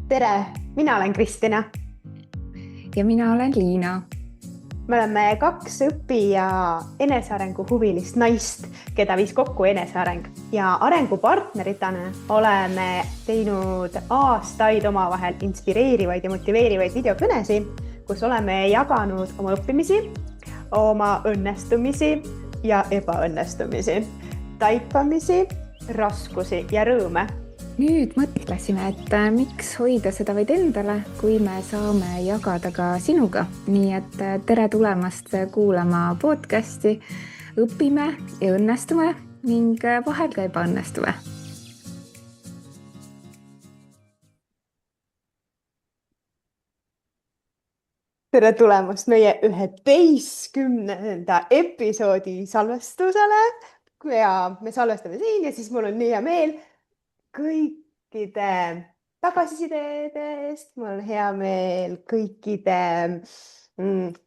tere, mina olen Kristina. Ja mina olen Liina. Me oleme kaks õpi- ja enesearengu huvilist naist, keda viis kokku eneseareng ja arengupartneritena oleme teinud aastaid omavahel inspireerivaid ja motiveerivaid videokõnesid, kus oleme jaganud oma õppimisi, oma õnnestumisi ja ebaõnnestumisi, taipamisi, raskusi ja rõõme. Nüüd mõtlesime, et miks hoida seda vaid endale, kui me saame jagada ka sinuga. Nii et tere tulemast kuulama podcasti. Õpime ja õnnestume ning vahel ka ebaõnnestume. Tere tulemast meie 11. episoodi salvestusele ja me salvestame siin ja siis mul on nii hea meel kõikide tagasisidede eest, mul on hea meel kõikide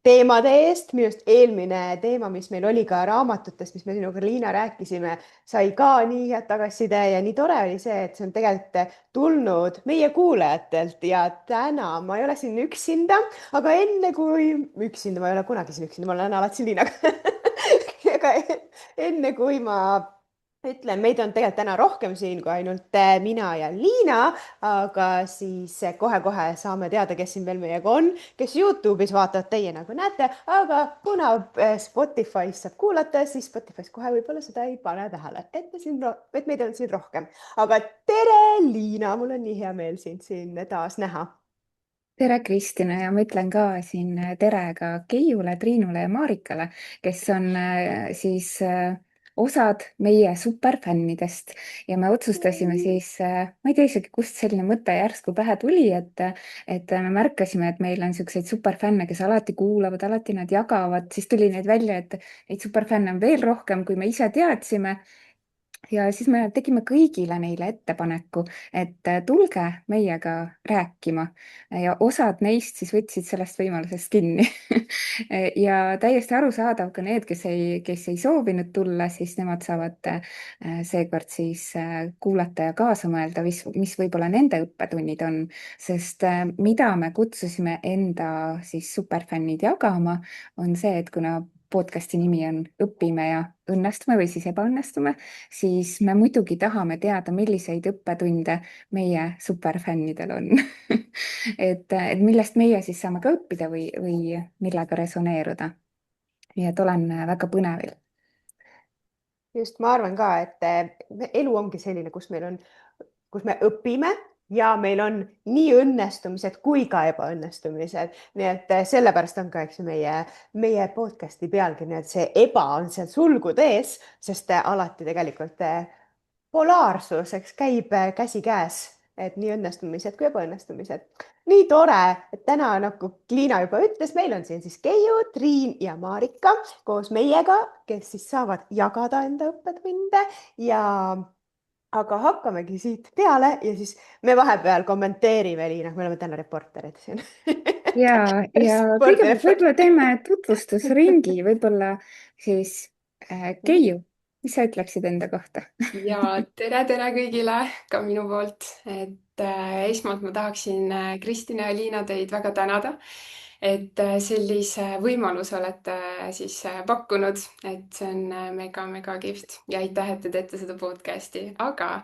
teemade eest. Minu arust eelmine teema, mis meil oli ka raamatutest, mis me sinuga, Liina, rääkisime, sai ka nii head tagasiside ja nii tore oli see, et see on tegelikult tulnud meie kuulajatelt ja täna ma ei ole siin üksinda, aga enne kui üksinda, ma ei ole kunagi siin üksinda, ma olen alati siin Liinaga aga enne kui ma ütlen, meid on tegelikult täna rohkem siin kui ainult mina ja Liina, aga siis kohe-kohe saame teada, kes siin veel meiega on, kes Youtube'is vaatavad, teie nagu näete, aga kuna Spotify's saab kuulata, siis Spotify's kohe võib-olla seda ei pane tähele, et meid on siin rohkem. Aga tere, Liina, mul on nii hea meel sind siin taas näha. Tere Kristina ja ma ütlen ka siin tere ka Keiule, Triinule ja Marikale, kes on osad meie superfännidest ja me otsustasime siis, ma ei tea isegi, kust selline mõte järsku pähe tuli, et me märkasime, et meil on niisuguseid superfänne, kes alati kuulavad, alati nad jagavad, siis tuli neid välja, et neid superfänne on veel rohkem, kui me ise teadsime. Ja siis me tegime kõigile neile ettepaneku, et tulge meiega rääkima ja osad neist siis võtsid sellest võimalusest kinni. Ja täiesti arusaadav ka need, kes ei soovinud tulla, siis nemad saavad seekord siis kuulata ja kaasa mõelda, mis võib-olla nende õppetunnid on, sest mida me kutsusime enda siis superfännid jagama, on see, et kuna podcasti nimi on Õpime ja õnnestume või siis ebaõnnestume, siis me muidugi tahame teada, milliseid õppetunde meie superfännidel on. et millest meie siis saame ka õppida või millega resoneeruda. Nii et olen väga põnevil. Just, ma arvan ka, et elu ongi selline, kus me õpime ja meil on nii õnnestumised kui ka ebaõnnestumised. Nii et sellepärast on ka, eks ju, meie podcasti pealkiri, et see eba on seal sulgude ees, sest alati tegelikult polaarsus, eks, käib käsikäes, et nii õnnestumised kui ebaõnnestumised. Nii tore, et täna, nagu Liina juba ütles, meil on siin siis Keiu, Triin ja Marika koos meiega, kes siis saavad jagada enda õppetunde ja aga hakkamegi siit peale ja siis me vahepeal kommenteerime, Liina, me oleme täna reporterid siin. Ja kõigepealt Reporter. võib-olla teeme tutvustusringi, võib-olla siis Keiu, mis sa ütleksid enda kohta? Ja tere kõigile ka minu poolt, et esmalt ma tahaksin Kristina ja Liina teid väga tänada, et sellise võimaluse olete siis pakkunud, et see on mega kihvt ja aitäh, et te teete seda podcasti, aga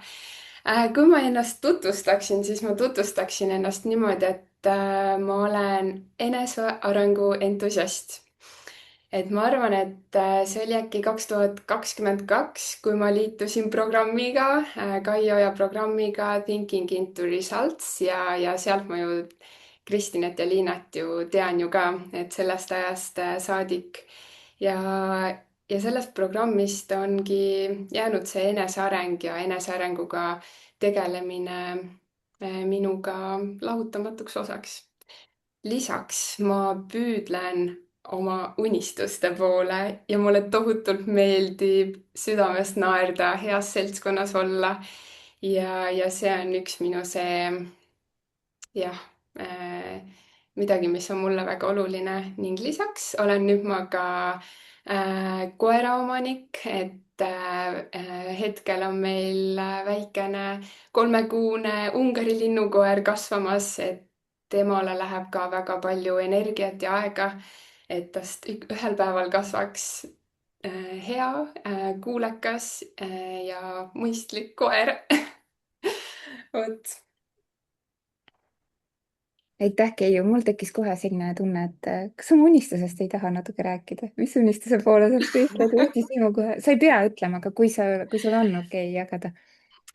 kui ma ennast tutvustaksin, siis ma tutvustaksin ennast niimoodi, et ma olen enesearengu entusiast. Et ma arvan, et see oli äkki 2022, kui ma liitusin programmiga, Kai Oja programmiga Thinking into Results ja sealt ma ju Kristinat ja Liinat ju tean ju ka, et sellest ajast saadik. Ja, ja sellest programmist ongi jäänud see eneseareng ja enesearenguga tegelemine minuga lahutamatuks osaks. Lisaks ma püüdlen oma unistuste poole ja mulle tohutult meeldib südamest naerda, heas seltskonnas olla. Ja see on üks minu see, jah, midagi, mis on mulle väga oluline ning lisaks olen nüüd ma ka koeraomanik, et hetkel on meil väikene 3-kuune Ungari linnukoer kasvamas, et temale läheb ka väga palju energiat ja aega, et tast ühel päeval kasvaks hea, kuulekas ja mõistlik koer. vot. aitäh, Keiu, mul tekkis kohe selline tunne, et kas sa oma unistusest ei taha natuke rääkida, mis unistuse poole sa püüdled, uudishimu kohe, sa ei pea ütlema, aga kui sul on okei jagada.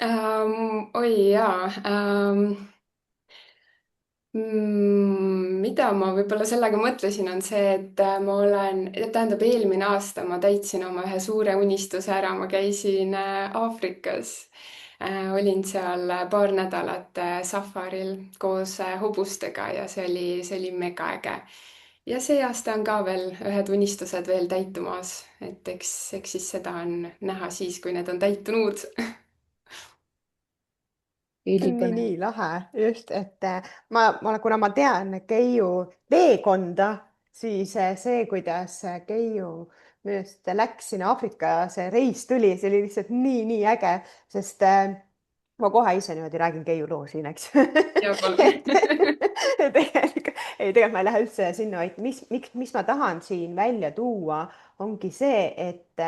Oi jaa. Mida ma võib-olla sellega mõtlesin, on see, et ma olen, tähendab, eelmine aasta ma täitsin oma ühe suure unistuse ära, ma käisin Aafrikas. Olin seal paar nädalat safaril koos hobustega ja see oli mega äge. Ja see aasta on ka veel ühed unistused veel täitumas, et eks siis seda on näha siis, kui need on täitunud. Ülipõnev. Nii lahe, just, et kuna ma tean Keiu teekonda, siis see, kuidas Keiu minu arust läks sinna Aafrika, see reis tuli, see oli lihtsalt nii äge, sest ma kohe ise niimoodi räägin Keiu loo siin, eks Ja palun. tegelikult ma ei lähe üldse sinna, vaid mis ma tahan siin välja tuua, ongi see, et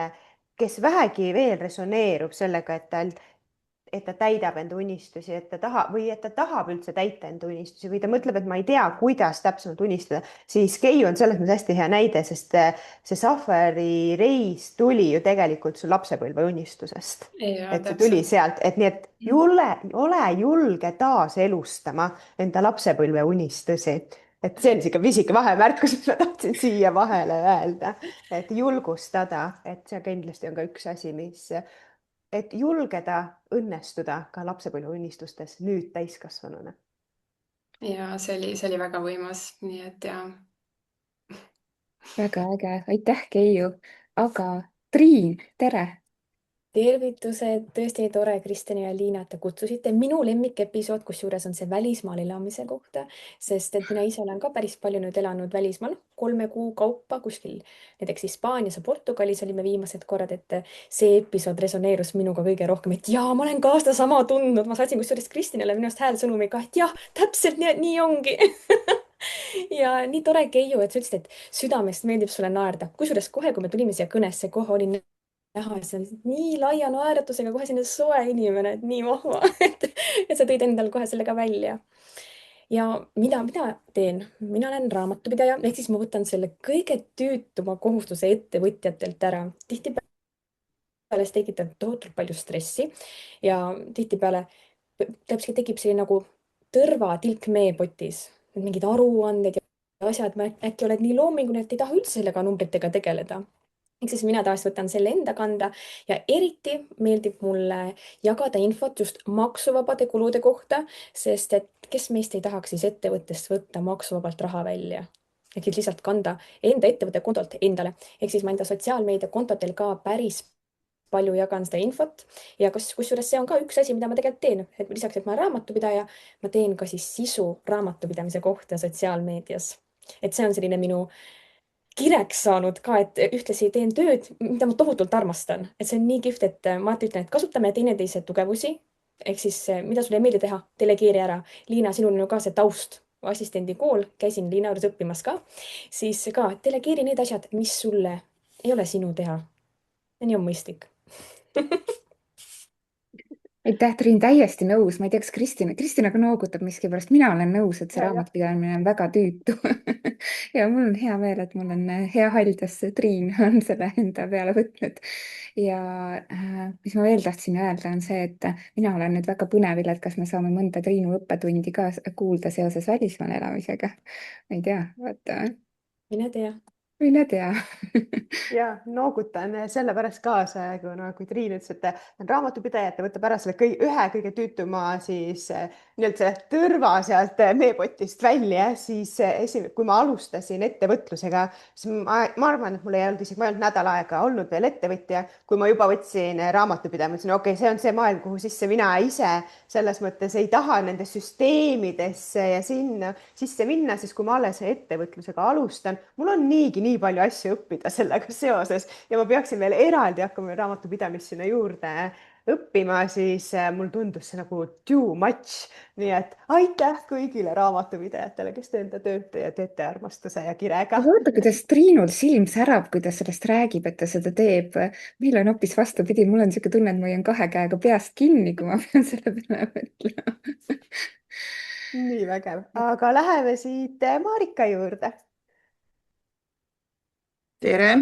kes vähegi veel resoneerub sellega, et ta täidab enda unistusi, et ta tahab üldse täita enda unistusi või ta mõtleb, et ma ei tea, kuidas täpsemalt unistada, siis Keiu on selles mõttes hästi hea näide, sest see safari reis tuli ju tegelikult su lapsepõlve unistusest. Ja Et see tuli täpselt. sealt, et nii, et ole julge taaselustama enda lapsepõlve unistusi. Et see on niisugune pisike vahemärkus, mis ma tahtsin siia vahele öelda, et julgustada, et see kindlasti on ka üks asi, et julgeda õnnestuda ka lapsepõlve unistustes nüüd täiskasvanuna. Ja see oli väga võimas, nii et jaa. väga äge, aitäh, Keiu. aga Triin, tere. tervitused, tõesti tore, Kristjan ja Liina, et te kutsusite. Minu lemmikepisood, kusjuures on see välismaal elamise kohta, sest et mina ise olen ka päris palju nüüd elanud välismaal, 3 kuu kaupa kuskil näiteks Hispaanias ja Portugalis olime viimased korrad, et see episood resoneerus minuga kõige rohkem, et jaa, ma olen ka sedasama tundnud, ma saatsin kusjuures Kristjanile minu arust häälsõnumi ka, et jah, täpselt nii ongi. ja nii tore, Keiu, et sa ütlesid, et südamest meeldib sulle naerda. Kusjuures kohe, kui me tulime siia kõnesse, kohe oli näha, et sa oled nii laia naeratusega, kohe selline soe inimene, et nii vahva, et sa tõid endal kohe selle ka välja. Ja mida teen? Mina olen raamatupidaja, ehk siis ma võtan selle kõige tüütuma kohustuse ettevõtjatelt ära. Tihtipeale see tekitab tohutult palju stressi ja tihtipeale täpselt tekib selline nagu tõrvatilk meepotis, mingid aruanded ja asjad, äkki oled nii loominguline, et ei taha üldse sellega numbritega tegeleda. Ehk siis mina tavaliselt võtan selle enda kanda ja eriti meeldib mulle jagada infot just maksuvabade kulude kohta, sest et kes meist ei tahaks siis ettevõttest võtta maksuvabalt raha välja. Ehk siis lihtsalt kanda enda ettevõtte kontolt endale. Ehk siis ma enda sotsiaalmeediakontotel ka päris palju jagan seda infot ja kusjuures see on ka üks asi, mida ma tegelikult teen, et lisaks, et ma olen raamatupidaja, ma teen ka siis sisu raamatupidamise kohta sotsiaalmeedias. Et see on selline minu kireks saanud ka, et ühtlasi teen tööd, mida ma tohutult armastan, et see on nii kihvt, et ma alati ütlen, et kasutame teineteise tugevusi. Ehk siis, mida sulle ei meeldi teha, delegeeri ära. Liina, sinul on ju ka see taust, assistendi kool, käisin Liina juures õppimas ka, siis ka delegeeri need asjad, mis sulle ei ole sinu teha. Ja nii on mõistlik. aitäh, Triin, täiesti nõus, ma ei tea, kas Kristina ka noogutab miskipärast, mina olen nõus, et see Ja. raamatupidamine on väga tüütu ja mul on hea meel, et mul on hea haljas Triin on selle enda peale võtnud. ja mis ma veel tahtsin öelda, on see, et mina olen nüüd väga põnevil, et kas me saame mõnda Triinu õppetundi ka kuulda seoses välismaal elamisega. ma ei tea, vaata, Mine tea. mine tea. Ja noogutan sellepärast kaasa, kui Triin ütles, et ta on raamatupidaja, et ta võtab ära selle ühe kõige tüütuma siis nii-öelda selle tõrva sealt meepotist välja, siis kui ma alustasin ettevõtlusega, siis ma arvan, et mul ei olnud isegi, ma ei olnud nädal aega olnud veel ettevõtja, kui ma juba võtsin raamatupidama, ütlesin, okei, see on see maailm, kuhu sisse mina ise selles mõttes ei taha nende süsteemidesse ja sinna sisse minna, siis kui ma alles ettevõtlusega alustan, mul on niigi nii palju asju õppida sellega seoses ja ma peaksin veel eraldi hakkama raamatupidamist sinna juurde õppima, siis mul tundus see nagu too much. nii et aitäh kõigile raamatupidajatele, kes te enda tööd ja teete armastuse ja kirega. aga vaata, kuidas Triinul silm särab, kui ta sellest räägib, et ta seda teeb. meil on hoopis vastupidi, mul on niisugune tunne, et ma hoian kahe käega peast kinni, kui ma pean selle peale mõtlema. nii vägev, aga läheme siit Marika juurde. tere,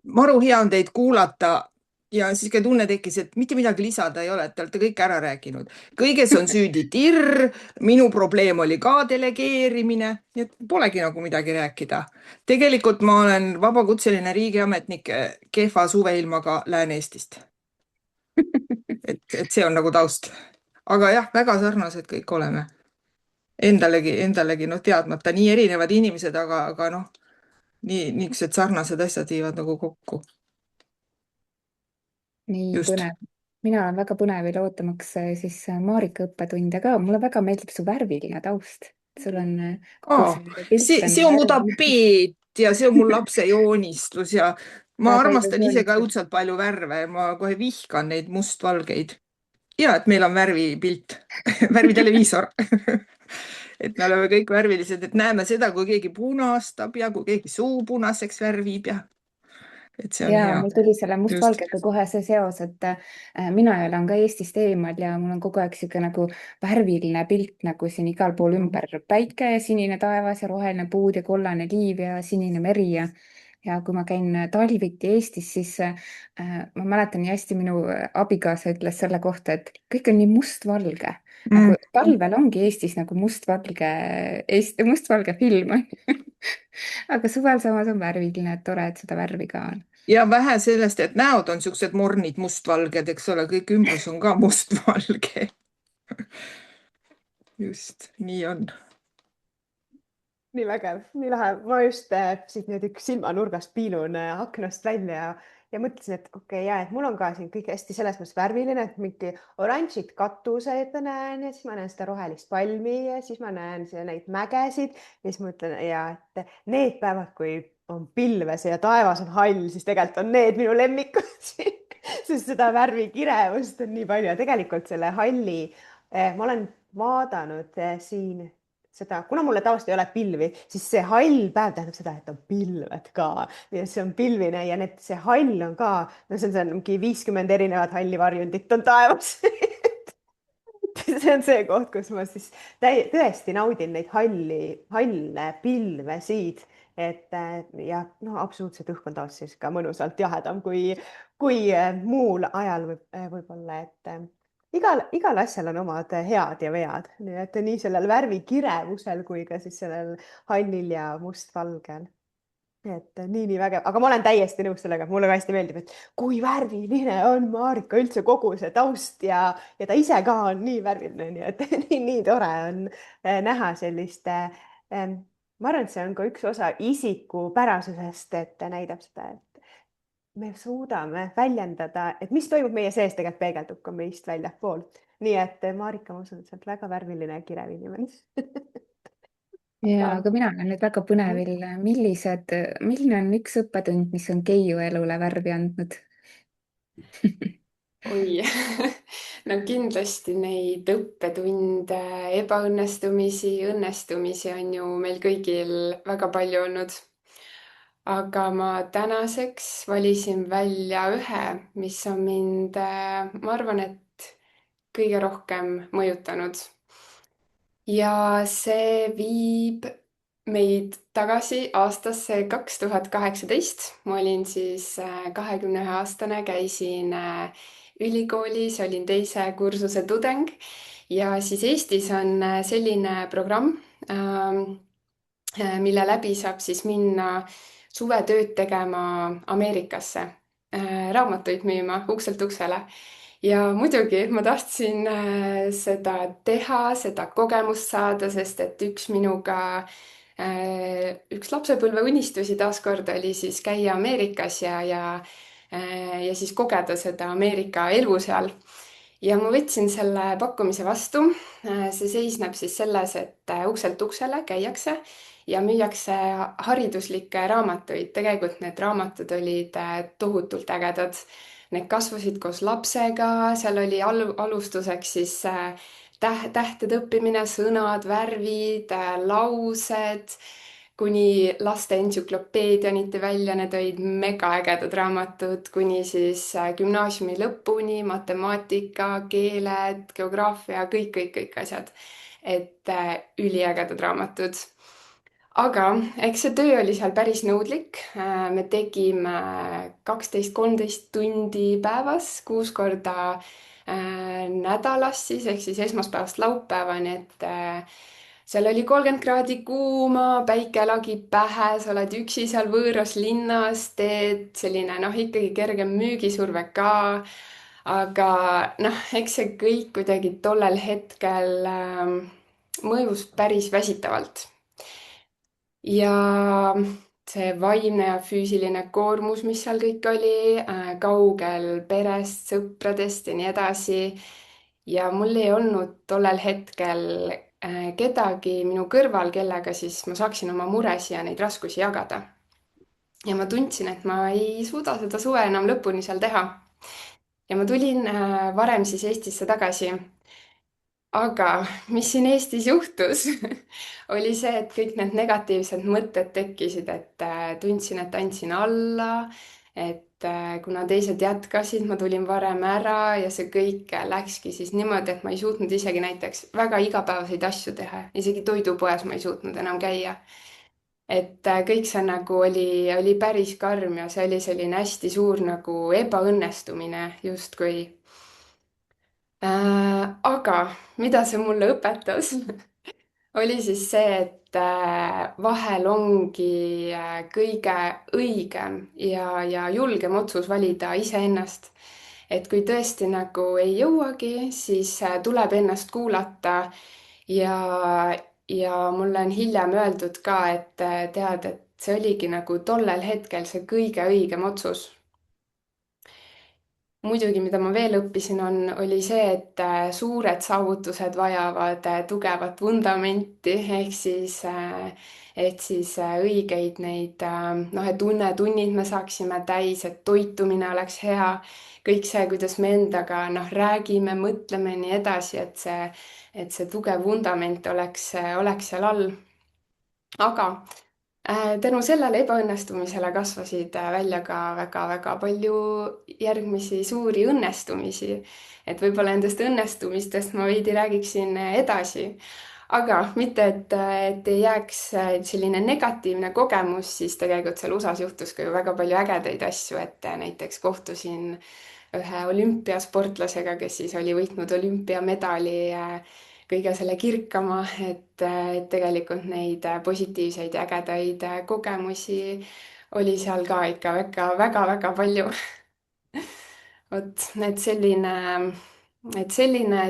maru hea on teid kuulata ja siis ka tunne tekkis, et mitte midagi lisada ei ole, et te olete kõik ära rääkinud. kõiges on süüdi tirr, minu probleem oli ka delegeerimine, nii et polegi nagu midagi rääkida. tegelikult ma olen vabakutseline riigiametnik kehva suveilmaga Lääne-Eestist. et see on nagu taust. aga jah, väga sarnased kõik oleme. Endalegi noh, teadmata nii erinevad inimesed, aga noh, niisugused sarnased asjad viivad nagu kokku. nii Just. põnev. mina olen väga põnevil ootamaks siis Marika õppetunde ka. mulle väga meeldib su värviline taust. sul on See on mu tapeet ja see on mu lapse joonistus ja ma armastan ise ka õudselt palju värve. Ma kohe vihkan neid mustvalgeid. Ja, et meil on värvipilt, värviteleviisor. et me oleme kõik värvilised, et näeme seda, kui keegi punastab ja kui keegi suu punaseks värvib ja et see on ja hea. mul tuli selle mustvalgega kohe see seos, et mina elan ka Eestist eemal ja mul on kogu aeg sihuke nagu värviline pilt nagu siin igal pool ümber. Päike ja sinine taevas ja roheline puud ja kollane liiv ja sinine meri ja kui ma käin talviti Eestis, siis ma mäletan nii hästi, minu abikaasa ütles selle kohta, et kõik on nii mustvalge. Nagu talvel ongi Eestis nagu mustvalge film on ju. aga suvel samas on värviline, et tore, et seda värvi ka on. Ja vähe sellest, et näod on siuksed mornid mustvalged, eks ole, kõik ümbrus on ka mustvalge. Just, nii on. nii vägev, nii lahe. Ma just siit nüüd üks silmanurgast piilun aknast välja ja mõtlesin, et okei, et mul on ka siin kõik hästi selles mõttes värviline, et mingi oranžid katused näen ja siis ma näen seda rohelist palmi ja siis ma näen neid mägesid ja siis mõtlen ja et need päevad, kui on pilves ja taevas on hall, siis tegelikult on need minu lemmikud siin, sest seda värvikirevust on nii palju ja tegelikult selle halli ma olen vaadanud siin seda, kuna mulle taust ei ole pilvi, siis see hall päev tähendab seda, et on pilved ka ja see on pilvine ja see hall on ka, no see on mingi 50 erinevat hallivarjundit on taevas see on see koht, kus ma siis tõesti naudin neid halle pilvesid, et ja no absoluutselt õhk on taas siis ka mõnusalt jahedam kui muul ajal võib-olla, et igal asjal on omad head ja vead, nii et nii sellel värvikirevusel kui ka siis sellel hallil ja mustvalgel. et nii vägev, aga ma olen täiesti nõus sellega, mulle ka hästi meeldib, et kui värviline on Marika üldse kogu see taust ja ta ise ka on nii värviline, nii et nii tore on näha sellist. ma arvan, et see on ka üks osa isikupärasusest, et näidab seda, et me suudame väljendada, et mis toimub meie sees, tegelikult peegeldub ka meist väljapool. nii et Marika, ma usun, et sa oled väga värviline ja kirev inimene. ja, aga mina olen nüüd väga põnevil. Milline on üks õppetund, mis on Keiu elule värvi andnud? oi, no kindlasti neid õppetunde, ebaõnnestumisi, õnnestumisi on ju meil kõigil väga palju olnud. Aga ma tänaseks valisin välja ühe, mis on mind, ma arvan, et kõige rohkem mõjutanud. Ja see viib meid tagasi aastasse 2018. Ma olin siis 21-aastane, käisin ülikoolis, olin teise kursuse tudeng ja siis Eestis on selline programm, mille läbi saab siis minna suvetööd tegema Ameerikasse, raamatuid müüma ukselt uksele. Ja muidugi ma tahtsin seda teha, seda kogemust saada, sest et üks lapsepõlve unistusi taaskord oli siis käia Ameerikas ja siis kogeda seda Ameerika elu seal. ja ma võtsin selle pakkumise vastu. See seisneb siis selles, et ukselt uksele käiakse ja müüakse hariduslikke raamatuid. tegelikult need raamatud olid tohutult ägedad. Need kasvasid koos lapsega, seal oli alustuseks siis tähtede õppimine, sõnad, värvid, laused, kuni laste entsüklopeedianiti välja, need olid megaägedad raamatud, kuni siis gümnaasiumi lõpuni, matemaatika, keeled, geograafia, kõik asjad. Et üliägedad raamatud. Aga eks see töö oli seal päris nõudlik. Me tegime 12-13 tundi päevas, 6 korda nädalas siis, ehk siis esmaspäevast laupäevani, et seal oli 30 kraadi kuuma, päike lagi pähe, sa oled üksi seal võõras linnas, teed selline ikkagi kerge müügisurve ka. Aga eks see kõik kuidagi tollel hetkel mõjus päris väsitavalt. Ja see vaimne ja füüsiline koormus, mis seal kõik oli, kaugel perest, sõpradest ja nii edasi. Ja mul ei olnud tollel hetkel kedagi minu kõrval, kellega siis ma saaksin oma muresid ja neid raskusi jagada. Ja ma tundsin, et ma ei suuda seda suve enam lõpuni seal teha. Ja ma tulin varem siis Eestisse tagasi. Aga mis siin Eestis juhtus, oli see, et kõik need negatiivsed mõtted tekkisid, et tundsin, et andsin alla, et kuna teised jätkasid, ma tulin varem ära ja see kõik läkski siis niimoodi, et ma ei suutnud isegi näiteks väga igapäevaseid asju teha, isegi toidupoes ma ei suutnud enam käia. Et kõik see nagu oli päris karm ja see oli selline hästi suur nagu ebaõnnestumine justkui. Aga mida see mulle õpetas, oli siis see, et vahel ongi kõige õigem ja julgem otsus valida iseennast. Et kui tõesti nagu ei jõuagi, siis tuleb ennast kuulata ja mulle on hiljem öeldud ka, et tead, et see oligi nagu tollel hetkel see kõige õigem otsus. Muidugi, mida ma veel õppisin, oli see, et suured saavutused vajavad tugevat vundamenti ehk siis õigeid neid, et unnetunnid me saaksime täis, et toitumine oleks hea, kõik see, kuidas me endaga räägime, mõtleme ja nii edasi, et see tugev vundament oleks seal all. Aga tänu sellele ebaõnnestumisele kasvasid välja ka väga-väga palju järgmisi suuri õnnestumisi. Et võib-olla nendest õnnestumistest ma veidi räägiksin edasi. Aga mitte, et ei jääks selline negatiivne kogemus, siis tegelikult seal USA-s juhtus ka ju väga palju ägedaid asju, et näiteks kohtusin ühe olümpiasportlasega, kes siis oli võitnud olümpiamedali kõige selle kirkama, et tegelikult neid positiivseid ja ägedaid kogemusi oli seal ka ikka väga-väga palju. Vot, et selline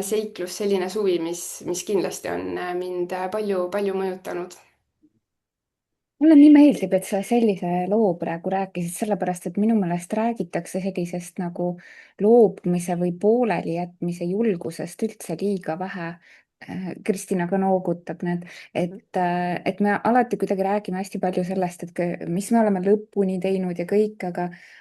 seiklus, selline suvi, mis kindlasti on mind palju mõjutanud. Mulle nii meeldib, et sa sellise loo praegu rääkisid, sellepärast et minu meelest räägitakse sellisest nagu loobumise või poolelijätmise julgusest üldse liiga vähe. Kristina ka noogutab need, et me alati kuidagi räägime hästi palju sellest, et mis me oleme lõpuni teinud ja kõik,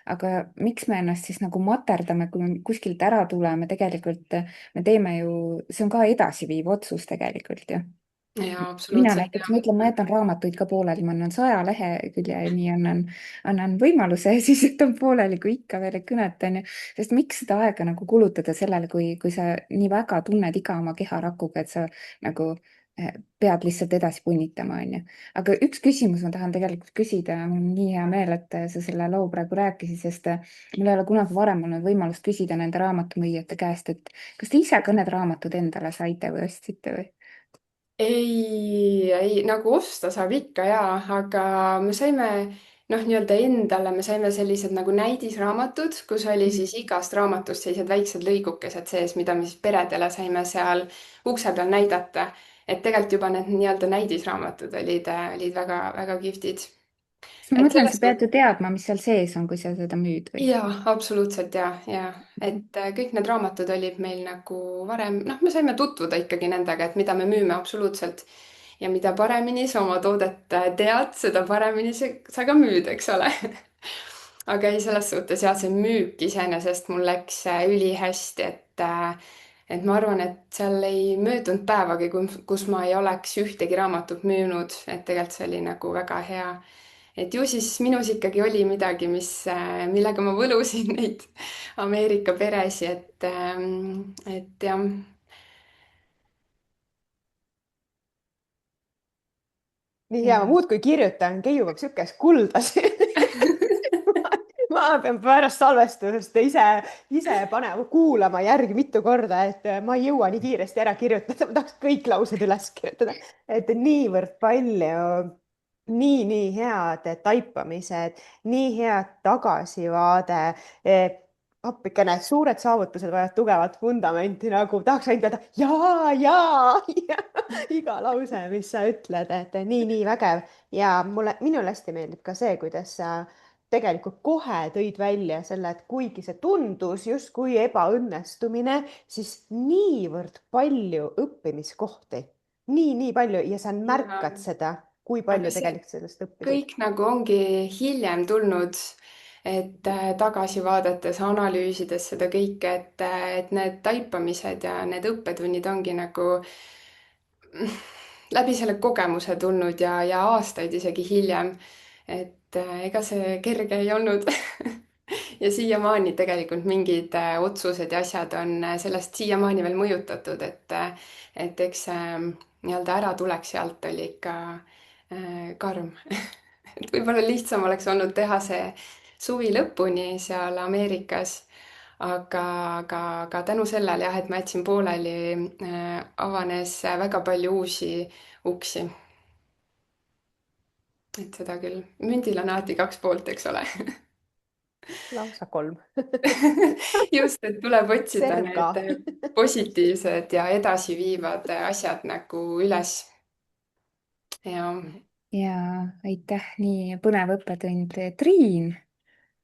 aga miks me ennast siis nagu materdame, kui me kuskilt ära tuleme, tegelikult me teeme ju, see on ka edasiviiv otsus tegelikult ju. Jaa, Mina absoluutselt. näiteks, ma ütlen, ma jätan raamatuid ka pooleli, ma annan 100 leheküljeni, annan võimaluse ja siis jätan pooleli, kui ikka veel ei kõneta, onju. Sest miks seda aega nagu kulutada sellele, kui sa nii väga tunned iga oma keharakuga, et sa nagu pead lihtsalt edasi punnitama, onju. Aga üks küsimus ma tahan tegelikult küsida, mul on nii hea meel, et sa selle loo praegu rääkisid, sest mul ei ole kunagi varem olnud võimalust küsida nende raamatumüüjate käest, et kas te ise ka need raamatud endale saite või ostsite või? Ei, nagu osta saab ikka jaa, aga me saime nii-öelda endale, me saime sellised nagu näidisraamatud, kus oli siis igast raamatust sellised väiksed lõigukesed sees, mida me siis peredele saime seal ukse peal näidata. Et tegelikult juba need nii-öelda näidisraamatud olid väga-väga kihvtid. ma et mõtlen, selles sa pead ju teadma, mis seal sees on, kui sa seda müüd või? jaa, absoluutselt ja et kõik need raamatud olid meil nagu varem, noh, me saime tutvuda ikkagi nendega, et mida me müüme absoluutselt. Ja mida paremini sa oma toodet tead, seda paremini sa ka müüd, eks ole. Aga ei, selles suhtes jah, see müük iseenesest mul läks ülihästi, et ma arvan, et seal ei möödunud päevagi, kus ma ei oleks ühtegi raamatut müünud, et tegelikult see oli nagu väga hea. Et ju siis minus ikkagi oli midagi, millega ma võlusin neid Ameerika peresi, et jah. nii hea, ma jaa. muudkui kirjutan, keiub sihukest kulda siin. ma pean pärast salvestusest ise panema, kuulama järgi mitu korda, et ma ei jõua nii kiiresti ära kirjutada, ma tahaks kõik laused üles kirjutada, et niivõrd palju nii head taipamised, nii head tagasivaade. appikene, suured saavutused vajavad tugevat vundamenti, nagu tahaks ainult öelda ja iga lause, mis sa ütled, et nii vägev ja minule hästi meeldib ka see, kuidas sa tegelikult kohe tõid välja selle, et kuigi see tundus justkui ebaõnnestumine, siis niivõrd palju õppimiskohti, nii palju ja sa Ja, märkad seda, kui aga palju see tegelikult sellest õppisid. kõik nagu ongi hiljem tulnud, et tagasi vaadates, analüüsides seda kõike, et need taipamised ja need õppetunnid ongi nagu läbi selle kogemuse tulnud ja aastaid isegi hiljem. Et ega see kerge ei olnud. Ja siiamaani tegelikult mingid otsused ja asjad on sellest siiamaani veel mõjutatud, et eks see nii-öelda äratulek sealt oli ikka karm. Et võib-olla lihtsam oleks olnud teha see suvi lõpuni seal Ameerikas, aga tänu sellele jah, et ma jätsin pooleli, avanes väga palju uusi uksi. Et seda küll. Mündil on alati kaks poolt, eks ole. lausa 3. Just, et tuleb otsida Serga. need positiivsed ja edasiviivad asjad nagu üles. Ja jaa, aitäh, nii põnev õppetund. Triin,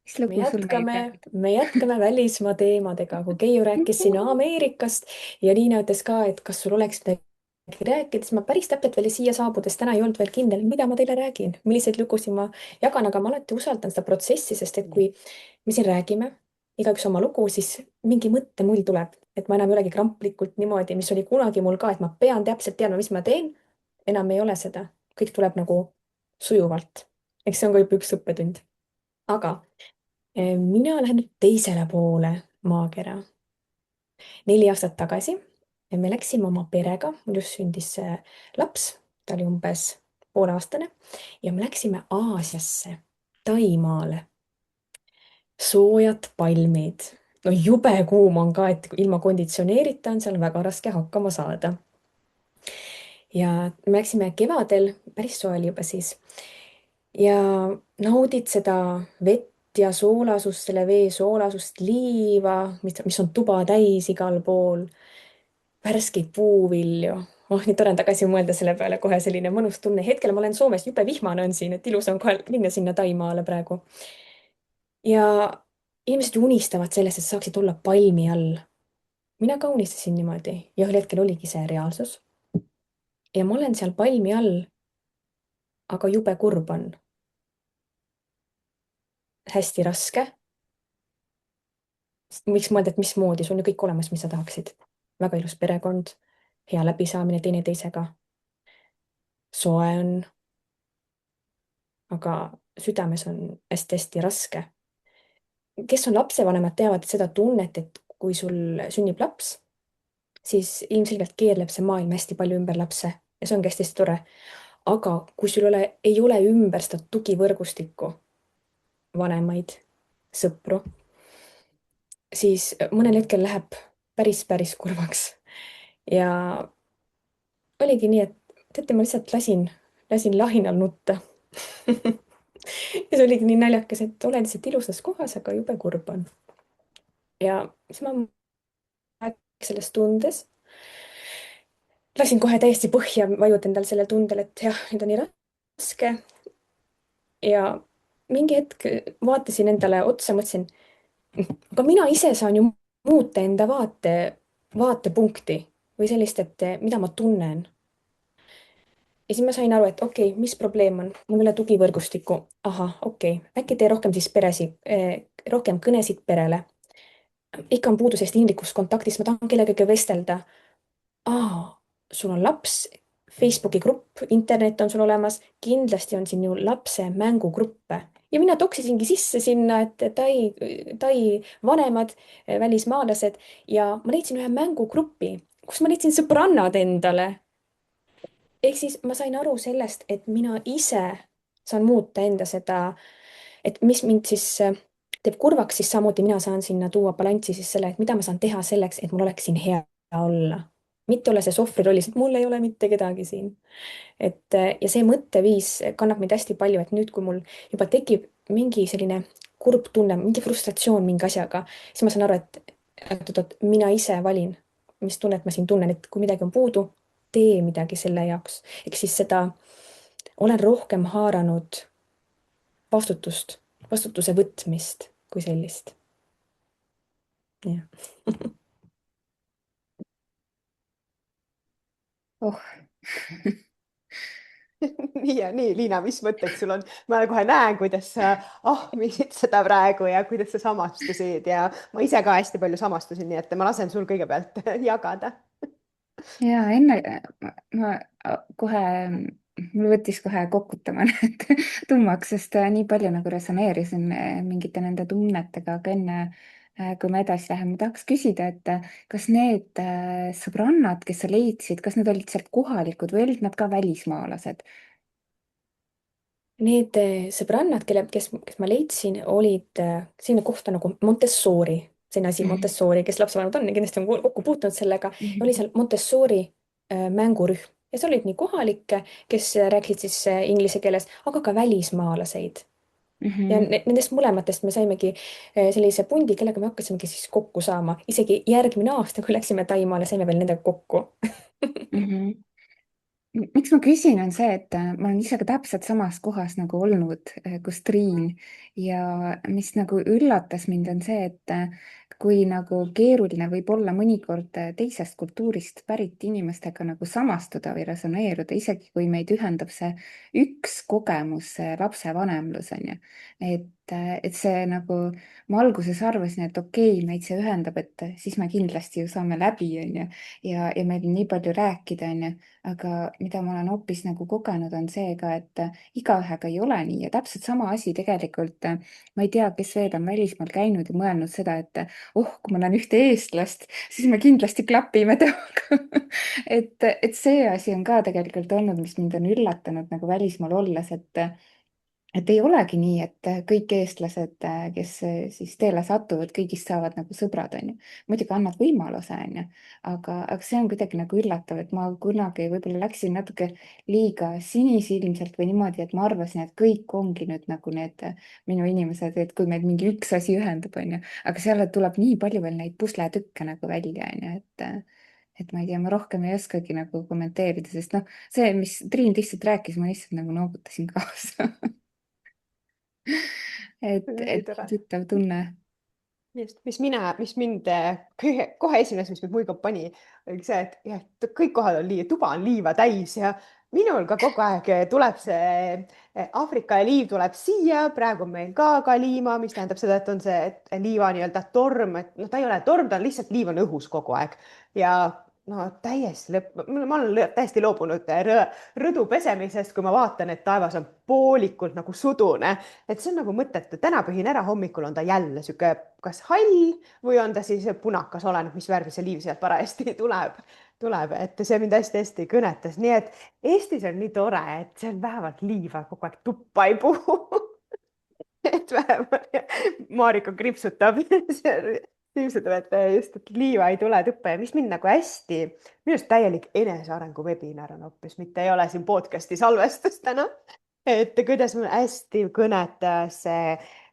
mis me lugu sul meile jätkame, räägid? me jätkame välismaa teemadega, kui Keiu rääkis siin Ameerikast ja Liina ütles ka, et kas sul oleks midagi rääkida, siis ma päris täpselt veel siia saabudes täna ei olnud veel kindel, mida ma teile räägin, milliseid lugusid ma jagan, aga ma alati usaldan seda protsessi, sest et kui me siin räägime, igaüks oma lugu, siis mingi mõttemull tuleb, et ma enam ei olegi kramplikult niimoodi, mis oli kunagi mul ka, et ma pean täpselt teadma, mis ma teen. enam ei ole seda, kõik tuleb nagu sujuvalt. eks see on ka juba üks õppetund. aga mina lähen nüüd teisele poole maakera. 4 aastat tagasi me läksime oma perega, mul just sündis laps, ta oli umbes pooleaastane ja me läksime Aasiasse, Taimaale. soojad palmid, no jube kuum on ka, et ilma konditsioneerita on seal väga raske hakkama saada. ja me läksime kevadel, päris soe oli juba siis ja naudid seda vett ja soolasust, selle vee soolasust, liiva, mis on tuba täis igal pool, värskeid puuvilju. oh, nii tore on tagasi mõelda selle peale, kohe selline mõnus tunne. hetkel ma olen Soomes, jube vihmane on siin, et ilus on kohe minna sinna Taimaale praegu. ja inimesed ju unistavad sellest, et saaksid olla palmi all. mina ka unistasin niimoodi ja ühel hetkel oligi see reaalsus. ja ma olen seal palmi all, aga jube kurb on. hästi raske. võiks mõelda, et mismoodi, sul on ju kõik olemas, mis sa tahaksid. väga ilus perekond, hea läbisaamine teineteisega. soe on. aga südames on hästi-hästi raske. kes on lapsevanemad, teavad seda tunnet, et kui sul sünnib laps, siis ilmselgelt keerleb see maailm hästi palju ümber lapse ja see ongi hästi-hästi tore. aga kui sul ei ole ümber seda tugivõrgustikku, vanemaid, sõpru, siis mõnel hetkel läheb päris kurvaks. ja oligi nii, et teate, ma lihtsalt lasin lahinal nutta. ja see oligi nii naljakas, et olen lihtsalt ilusas kohas, aga jube kurb on. ja siis ma selles tundes lasin kohe täiesti põhja, vajutan tal sellel tundel, et jah, nüüd on nii raske. ja mingi hetk vaatasin endale otsa, mõtlesin, aga mina ise saan ju muuta enda vaatepunkti või sellist, et mida ma tunnen. Ja siis ma sain aru, et okei, mis probleem on, mul ei ole tugivõrgustikku. Ahah, okei, äkki tee rohkem siis rohkem kõnesid perele. Ikka on puudu sellest inimlikust kontaktist, ma tahan kellegagi vestelda. Sul on laps, Facebooki grupp, internet on sul olemas, kindlasti on siin ju lapse mängugruppe. Ja mina toksisingi sisse sinna, et Tai vanemad, välismaalased ja ma leidsin ühe mängugrupi, kus ma leidsin sõbrannad endale. Ehk siis ma sain aru sellest, et mina ise saan muuta enda seda, et mis mind siis teeb kurvaks, siis samuti mina saan sinna tuua balanssi siis selle, et mida ma saan teha selleks, et mul oleks siin hea olla. Mitte olla see ohvri rollis, et mul ei ole mitte kedagi siin. Ja see mõtteviis kannab mind hästi palju, et nüüd, kui mul juba tekib mingi selline kurb tunne, mingi frustratsioon mingi asjaga, siis ma saan aru, et mina ise valin, mis tunnet ma siin tunnen, et kui midagi on puudu, tee midagi selle jaoks. Ehk siis olen rohkem haaranud vastutuse võtmist kui sellist. Jah. Oh. nii, Liina, mis mõtted sul on? Ma kohe näen, kuidas sa ahmisid seda praegu ja kuidas sa samastusid ja ma ise ka hästi palju samastusin, nii et ma lasen sul kõigepealt jagada. Ja enne ma kohe, mul võttis kohe kokutama tummaks, sest nii palju nagu resoneerisin mingite nende tunnetega, aga enne kui me edasi läheme, tahaks küsida, et kas need sõbrannad, kes sa leidsid, kas need olid sealt kohalikud või olid nad ka välismaalased? Need sõbrannad, kes ma leidsin, olid selline koht nagu Montessori, selline asi Montessori, kes lapsevanemad on ja kindlasti on kokku puutunud sellega, oli seal Montessori mängurühm ja seal olid nii kohalikke, kes rääkisid siis inglise keeles, aga ka välismaalaseid. Ja nendest mõlematest me saimegi sellise pundi, kellega me hakkasimegi siis kokku saama. Isegi järgmine aasta, kui läksime Taimaale, saime veel nendega kokku. Miks ma küsin, on see, et ma olen ise ka täpselt samas kohas nagu olnud, kus Triin ja mis nagu üllatas mind, on see, et kui nagu keeruline võib olla mõnikord teisest kultuurist pärit inimestega nagu samastuda või resoneeruda, isegi kui meid ühendab see üks kogemus, see lapsevanemlus on ju. Et see nagu, ma alguses arvasin, et okei, meid see ühendab, et siis me kindlasti ju saame läbi, on ju, ja meil on nii palju rääkida, on ju, aga mida ma olen hoopis nagu kogenud, on see ka, et igaühega ei ole nii ja täpselt sama asi tegelikult, ma ei tea, kes veel on välismaal käinud ja mõelnud seda, et kui ma näen ühte eestlast, siis me kindlasti klapime temaga et see asi on ka tegelikult olnud, mis mind on üllatanud nagu välismaal olles, et ei olegi nii, et kõik eestlased, kes siis teele satuvad, kõigist saavad nagu sõbrad, on ju. Muidugi annad võimaluse, on ju, aga see on kuidagi nagu üllatav, et ma kunagi võib-olla läksin natuke liiga sinisilmselt või niimoodi, et ma arvasin, et kõik ongi nüüd nagu need minu inimesed, et kui meid mingi üks asi ühendab, on ju, aga seal tuleb nii palju veel neid pusletükke nagu välja, on ju, et ma ei tea, ma rohkem ei oskagi nagu kommenteerida, sest noh, see, mis Triin lihtsalt rääkis, ma lihtsalt nagu noogutasin kaasa et tuttav tunne. Just, mis mind kohe esimene, mis mind muigab pani, oli see, et kõik kohad on tuba on liiva täis ja minul ka kogu aeg tuleb see Aafrika liiv tuleb siia, praegu on meil ka liima, mis tähendab seda, et on see liiva nii-öelda torm, et noh, ta ei ole torm, ta on lihtsalt liiv on õhus kogu aeg ja no täiesti ma olen täiesti loobunud rõdu pesemisest, kui ma vaatan, et taevas on poolikult nagu sudune, et see on nagu mõttetu. Täna pühin ära, hommikul on ta jälle sihuke kas hall või on ta siis punakas, oleneb, mis värvi see liiv sealt parajasti tuleb, et see mind hästi-hästi kõnetas. Nii et Eestis on nii tore, et seal vähemalt liiva kogu aeg tuppa ei puhu et vähemalt Marika kriipsutab et just, et liiva ei tule tuppa ja mis mind nagu hästi, minu arust täielik enesearengu webinar on hoopis, mitte ei ole siin podcast'i salvestus täna, et kuidas mul hästi kõnetas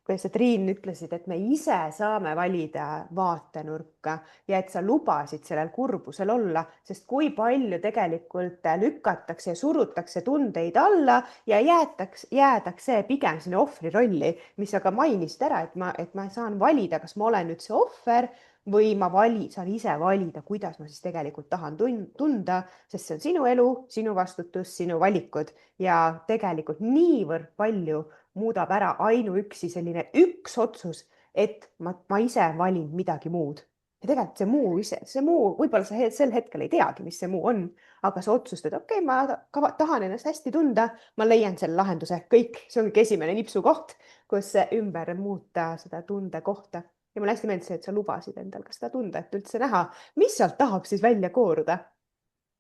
kuidas sa, Triin, ütlesid, et me ise saame valida vaatenurka ja et sa lubasid sellel kurbusel olla, sest kui palju tegelikult lükatakse ja surutakse tundeid alla ja jäädakse pigem sinna ohvri rolli, mis sa ka mainisid ära, et ma saan valida, kas ma olen nüüd see ohver või ma saan ise valida, kuidas ma siis tegelikult tahan tunda, sest see on sinu elu, sinu vastutus, sinu valikud ja tegelikult niivõrd palju muudab ära ainuüksi selline üks otsus, et ma ise valin midagi muud. Ja tegelikult see muu, võib-olla sa sel hetkel ei teagi, mis see muu on, aga sa otsustad, okei, ma tahan ennast hästi tunda, ma leian selle lahenduse, kõik, see ongi esimene nipsukoht, kus ümber muuta seda tundekohta. Ja mulle hästi meeldis, et sa lubasid endal ka seda tundet üldse näha, mis sealt tahab siis välja kooruda.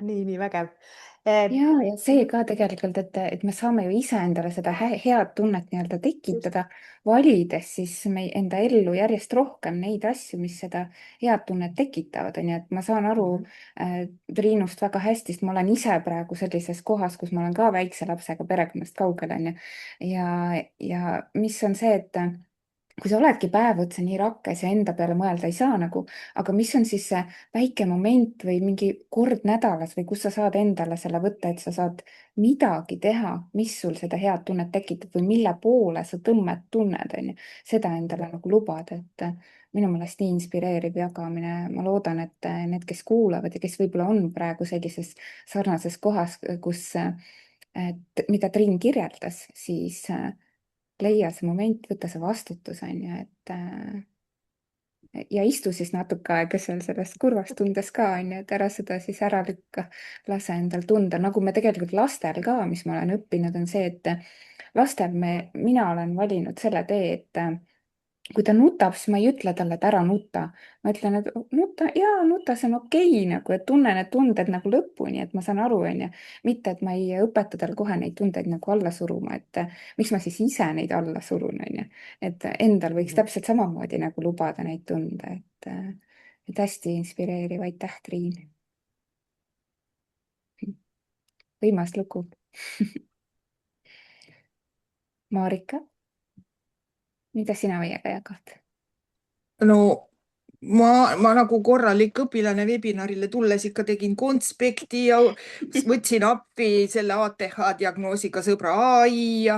Nii vägev. Ja see ka tegelikult, et me saame ju ise endale seda head tunnet nii-öelda tekitada, valides siis enda ellu järjest rohkem neid asju, mis seda head tunnet tekitavad, on ju, et ma saan aru Triinust väga hästi, sest ma olen ise praegu sellises kohas, kus ma olen ka väikse lapsega perekonnast kaugel, on ju. Ja mis on see, et kui sa oledki päev otsa nii rakkes ja enda peale mõelda ei saa nagu, aga mis on siis see väike moment või mingi kord nädalas või kus sa saad endale selle võtta, et sa saad midagi teha, mis sul seda head tunnet tekitab või mille poole sa tõmmet tunned, on ju. Seda endale nagu lubada, et minu meelest nii inspireeriv jagamine. Ma loodan, et need, kes kuulavad ja kes võib-olla on praegu sellises sarnases kohas, kus, mida Triin kirjeldas, siis leia see moment, võtta see vastutus, on ju, ja istu siis natuke aega seal selles kurvas tundes ka, on ju, et ära seda siis ära lükka, lase endal tunda, nagu me tegelikult lastel ka, mis ma olen õppinud, on see, et lastel mina olen valinud selle tee, et kui ta nutab, siis ma ei ütle talle, et ära nuta. Ma ütlen, et nuta, see on okei, nagu, et tunne need tunded nagu lõpuni, et ma saan aru, on ju. Mitte, et ma ei õpeta tal kohe neid tundeid nagu alla suruma, et miks ma siis ise neid alla surun, on ju. Et endal võiks täpselt samamoodi nagu lubada neid tunde, et hästi inspireeriv, aitäh, Triin. Võimas lugu. Marika? Mida sina meiega jagad? No ma nagu korralik õpilane webinarile tulles ikka tegin konspekti ja võtsin appi selle ATH diagnoosiga sõbra AI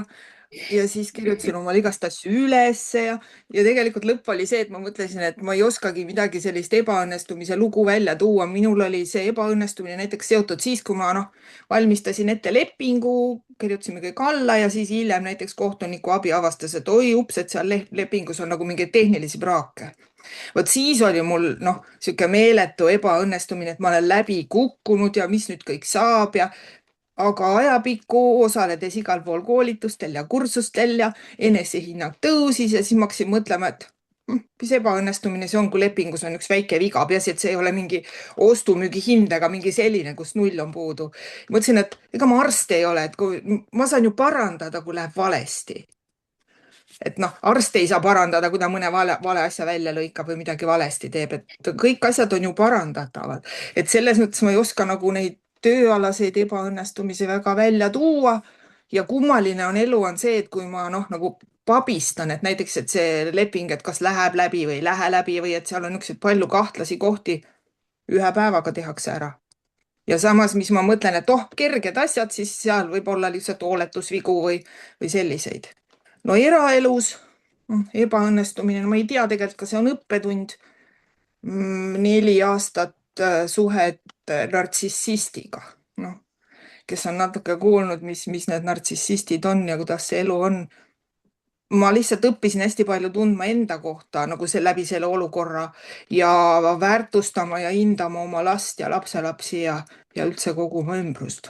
ja siis kirjutasin omale igast asju ülesse ja tegelikult lõpp oli see, et ma mõtlesin, et ma ei oskagi midagi sellist ebaõnnestumise lugu välja tuua. Minul oli see ebaõnnestumine näiteks seotud siis, kui ma valmistasin ette lepingu, kirjutasime kõik alla ja siis hiljem näiteks kohtuniku abi avastas, et oi ups, et seal lepingus on nagu mingeid tehnilisi praake. Vot siis oli mul sihuke meeletu ebaõnnestumine, et ma olen läbi kukkunud ja mis nüüd kõik saab aga ajapikku osaledes igal pool koolitustel ja kursustel ja enesehinnang tõusis ja siis ma hakkasin mõtlema, et mis ebaõnnestumine see on, kui lepingus on üks väike viga, peaasi, et see ei ole mingi ostu-müügi hind, aga mingi selline, kus null on puudu. Mõtlesin, et ega ma arst ei ole, et kui ma saan ju parandada, kui läheb valesti. Et arst ei saa parandada, kui ta mõne vale asja välja lõikab või midagi valesti teeb, et kõik asjad on ju parandatavad. Et selles mõttes ma ei oska nagu neid tööalaseid ebaõnnestumisi väga välja tuua ja kummaline on elu on see, et kui ma nagu pabistan, et näiteks, et see leping, et kas läheb läbi või ei lähe läbi või et seal on niisuguseid palju kahtlasi kohti, ühe päevaga tehakse ära. Ja samas, mis ma mõtlen, et kerged asjad, siis seal võib olla lihtsalt hooletusvigu või selliseid. No eraelus ebaõnnestumine, ma ei tea tegelikult, kas see on õppetund. 4 aastat suhet nartsissistiga, kes on natuke kuulnud, mis need nartsissistid on ja kuidas see elu on. Ma lihtsalt õppisin hästi palju tundma enda kohta nagu läbi selle olukorra ja väärtustama ja hindama oma last ja lapselapsi ja üldse kogu oma ümbrust.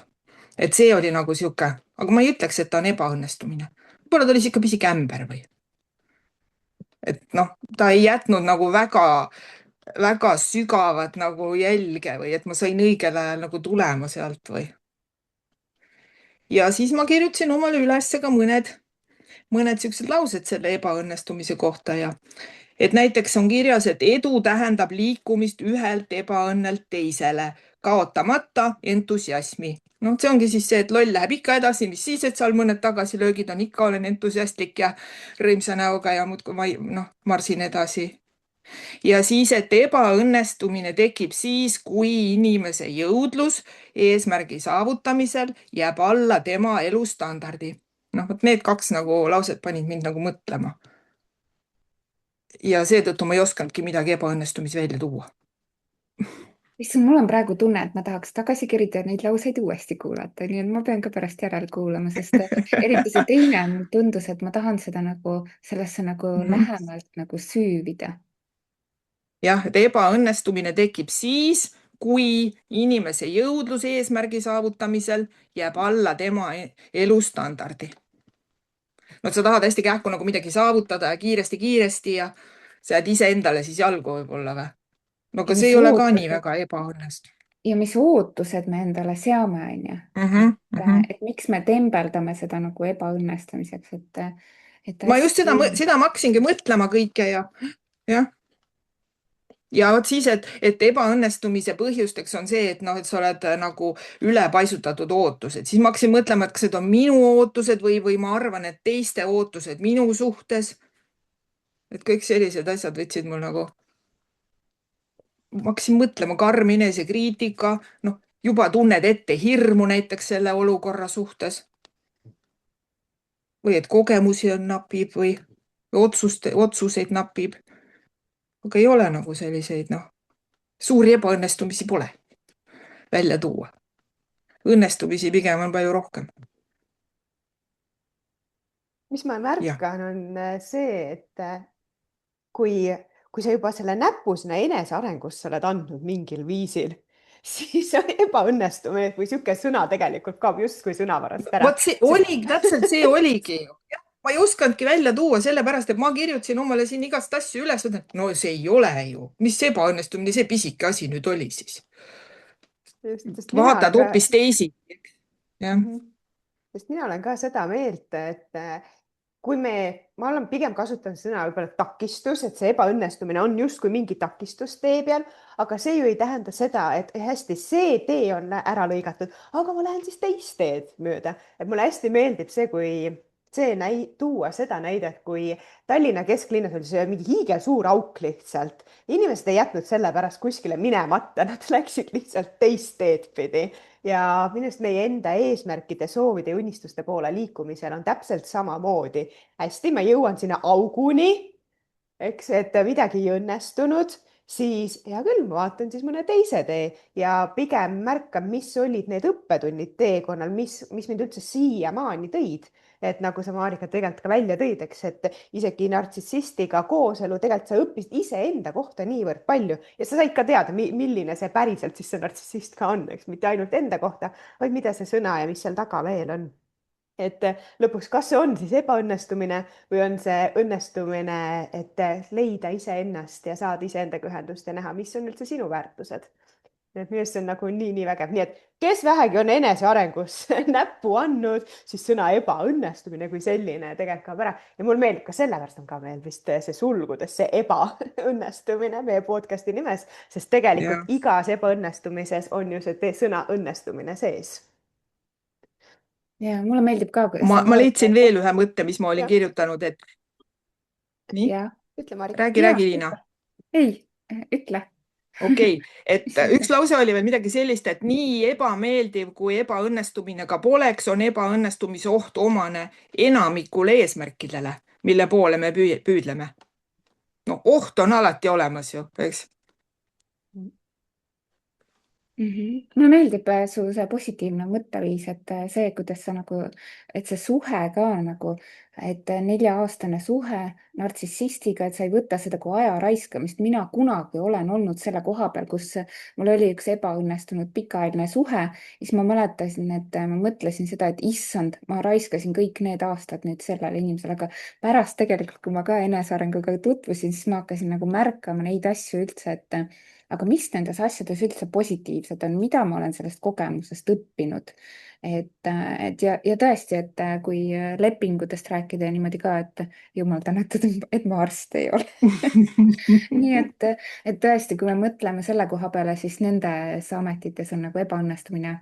Et see oli nagu sihuke, aga ma ei ütleks, et ta on ebaõnnestumine. Võib-olla ta oli ikka pisi kämber või. Et ta ei jätnud nagu väga sügavat nagu jälge või et ma sain õigel ajal nagu tulema sealt või. Ja siis ma kirjutasin omale üles ka mõned siuksed laused selle ebaõnnestumise kohta ja et näiteks on kirjas, et edu tähendab liikumist ühelt ebaõnnelt teisele, kaotamata entusiasmi. No see ongi siis see, et loll läheb ikka edasi, mis siis, et seal mõned tagasilöögid on, ikka olen entusiastlik ja rõõmsa näoga ja muudkui marsin edasi. Ja siis, et ebaõnnestumine tekib siis, kui inimese jõudlus eesmärgi saavutamisel jääb alla tema elustandardi. Vot need 2 nagu lauset panid mind nagu mõtlema. Ja seetõttu ma ei oskanudki midagi ebaõnnestumisi välja tuua. Issand, mul on praegu tunne, et ma tahaks tagasi kerida neid lauseid uuesti kuulata, nii et ma pean ka pärast järel kuulama, sest eriti see teine, mul tundus, et ma tahan seda nagu sellesse nagu lähemalt nagu süüvida. Jah, et ebaõnnestumine tekib siis, kui inimese jõudlus eesmärgi saavutamisel jääb alla tema elustandardi. No sa tahad hästi kähku nagu midagi saavutada ja kiiresti ja sa jääd ise endale siis jalgu võib-olla või? No aga see ei ole ka nii väga ebaõnnestunud. Ja mis ootused me endale seame, on ju. Et miks me tembeldame seda nagu ebaõnnestumiseks, et ma just seda ma hakkasingi mõtlema kõike ja vot siis, et ebaõnnestumise põhjusteks on see, et et sa oled nagu ülepaisutatud ootused. Siis ma hakkasin mõtlema, et kas need on minu ootused või ma arvan, et teiste ootused minu suhtes. Et kõik sellised asjad võtsid mul nagu, ma hakkasin mõtlema, karm enesekriitika, juba tunned ette hirmu näiteks selle olukorra suhtes. Või et kogemusi on napib või otsuseid napib. Aga ei ole nagu selliseid, suuri ebaõnnestumisi pole välja tuua. Õnnestumisi pigem on palju rohkem. Mis ma märkan, on see, et kui sa juba selle näpu sinna enesearengusse oled andnud mingil viisil, siis ebaõnnestumine või sihuke sõna tegelikult kaob justkui sõnavarast ära. Vot see oligi, täpselt see oligi ju. Ma ei oskanudki välja tuua sellepärast, et ma kirjutasin omale siin igast asju üles, et no see ei ole ju. Mis ebaõnnestumine, see pisike asi nüüd oli siis. Vaatad hoopis teisi. Sest mina olen ka seda meelt, et kui ma olen pigem kasutanud sõna võib-olla takistus, et see ebaõnnestumine on justkui mingi takistus tee peal, aga see ju ei tähenda seda, et hästi, see tee on ära lõigatud, aga ma lähen siis teist teed mööda. Et mulle hästi meeldib see, kui tuua seda näidet, kui Tallinna kesklinnas oli see mingi hiigelsuur auk lihtsalt. Inimesed ei jätnud selle pärast kuskile minemata, nad läksid lihtsalt teist teed pidi. Ja minust meie enda eesmärkide, soovide ja unistuste poole liikumisel on täpselt samamoodi. Hästi, ma jõuan sinna auguni, eks, et midagi ei õnnestunud, siis hea küll, ma vaatan siis mõne teise tee ja pigem märkan, mis olid need õppetunnid teekonnal, mis mind üldse siiamaani tõid. Et nagu sa, Marika, tegelikult ka välja tõid, eks, et isegi nartsissistiga kooselu tegelikult sa õppisid iseenda kohta niivõrd palju ja sa said ka teada, milline see päriselt siis see nartsissist ka on, eks, mitte ainult enda kohta, vaid mida see sõna ja mis seal taga veel on. Et lõpuks, kas see on siis ebaõnnestumine või on see õnnestumine, et leida iseennast ja saada iseendaga ühendust ja näha, mis on üldse sinu väärtused. Et minu arust see on nagu nii vägev. Nii et kes vähegi on enesearengus näppu andnud, siis sõna ebaõnnestumine kui selline tegelikult kaob ära. Ja mul meeldib ka sellepärast on ka meil vist see sulgudes, see ebaõnnestumine meie podcasti nimes, sest tegelikult igas ebaõnnestumises on ju see sõna õnnestumine sees. Ja mulle meeldib ka. Ma leidsin veel ühe mõtte, mis ma olin kirjutanud, et nii, ütle, Marika. Räägi, Liina. Ei, ütle. Okei, et üks lause oli veel midagi sellist, et nii ebameeldiv kui ebaõnnestumine ka poleks, on ebaõnnestumise oht omane enamikule eesmärkidele, mille poole me püüdleme. No oht on alati olemas ju, eks? Mulle meeldib su see positiivne mõtteviis, et see, kuidas sa nagu, et see suhe ka nagu, et 4-aastane suhe nartsissistiga, et sa ei võta seda kui aja raiskamist. Mina kunagi olen olnud selle koha peal, kus mul oli üks ebaõnnestunud pikaajaline suhe, siis ma mäletasin, et ma mõtlesin seda, et issand, ma raiskasin kõik need aastad nüüd sellele inimesele, aga pärast tegelikult, kui ma ka enesearenguga tutvusin, siis ma hakkasin nagu märkama neid asju üldse, aga mis nendes asjades üldse positiivset on, mida ma olen sellest kogemusest õppinud. Et ja tõesti, et kui lepingutest rääkida ja niimoodi ka, et jumal tänatud, et ma arst ei ole. nii et tõesti, kui me mõtleme selle koha peale, siis nendes ametites on nagu ebaõnnestumine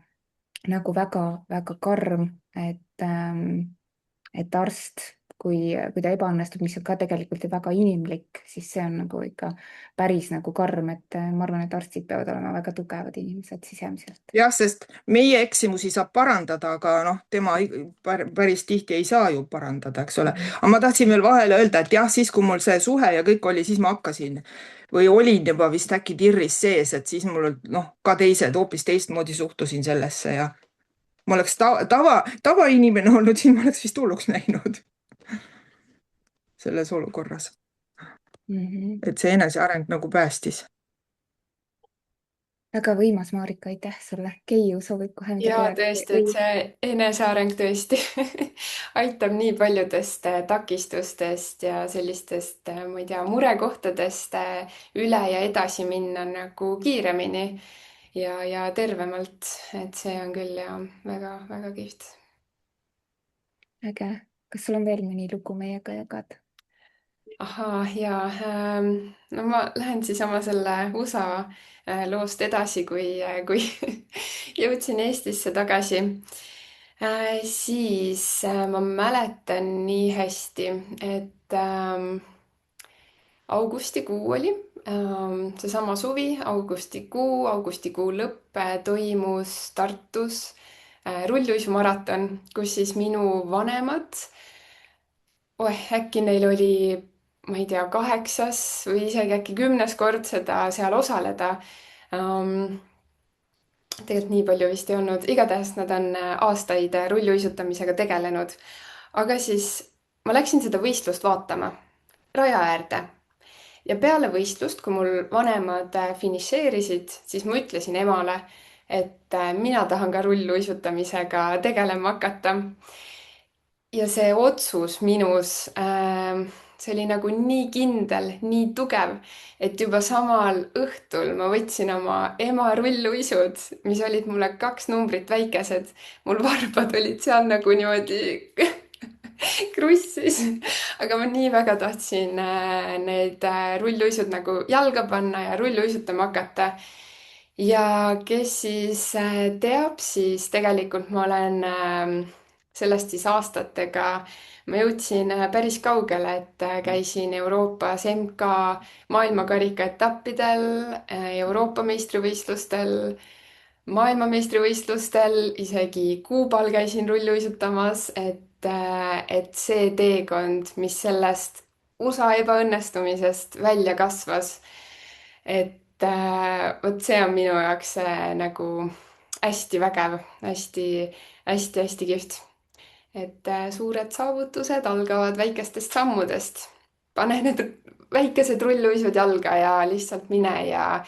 nagu väga-väga karm, et arst, kui ta ebaõnnestub, mis on ka tegelikult ju väga inimlik, siis see on nagu ikka päris nagu karm, et ma arvan, et arstid peavad olema väga tugevad inimesed sisemiselt. jah, sest meie eksimusi saab parandada, aga noh, tema päris tihti ei saa ju parandada, eks ole. Aga ma tahtsin veel vahele öelda, et jah, siis kui mul see suhe ja kõik oli, siis ma hakkasin või olin juba vist äkki tirris sees, et siis mul noh, ka teised hoopis teistmoodi suhtusin sellesse ja ma oleks tavainimene olnud, siis ma oleks vist hulluks näinud selles olukorras. Et see eneseareng nagu päästis. Väga võimas, Marika, aitäh sulle. Keiu soovib kohe midagi ja öelda? tõesti, et see eneseareng tõesti aitab nii paljudest takistustest ja sellistest, ma ei tea, murekohtadest üle ja edasi minna nagu kiiremini ja tervemalt. Et see on küll ja väga-väga kihvt. Äge. Kas sul on veel mõni lugu meiega jagada? ahaa, ja no ma lähen siis oma selle USA loost edasi, kui jõudsin Eestisse tagasi. Siis ma mäletan nii hästi, et augustikuu oli seesama suvi, augustikuu lõpp toimus Tartus rulluisumaraton, kus siis minu vanemad, äkki neil oli, ma ei tea, 8. või isegi äkki 10. kord seda seal osaleda. Tegelikult nii palju vist ei olnud, igatahes nad on aastaid rulluisutamisega tegelenud. Aga siis ma läksin seda võistlust vaatama raja äärde ja peale võistlust, kui mul vanemad finišeerisid, siis ma ütlesin emale, et mina tahan ka rulluisutamisega tegelema hakata. Ja see otsus minus, see oli nagu nii kindel, nii tugev, et juba samal õhtul ma võtsin oma ema rulluisud, mis olid mulle 2 numbrit väikesed. Mul varbad olid seal nagu niimoodi krussis, aga ma nii väga tahtsin need rulluisud nagu jalga panna ja rulluisutama hakata. Ja kes siis teab, siis tegelikult ma olen sellest siis aastatega, ma jõudsin päris kaugele, et käisin Euroopas MK maailmakarika etappidel, Euroopa meistrivõistlustel, maailmameistrivõistlustel, isegi Kuubal käisin rulluisutamas, et see teekond, mis sellest USA ebaõnnestumisest välja kasvas, et vot see on minu jaoks nagu hästi vägev, hästi kihvt. Et suured saavutused algavad väikestest sammudest. Pane need väikesed rulluisud jalga ja lihtsalt mine ja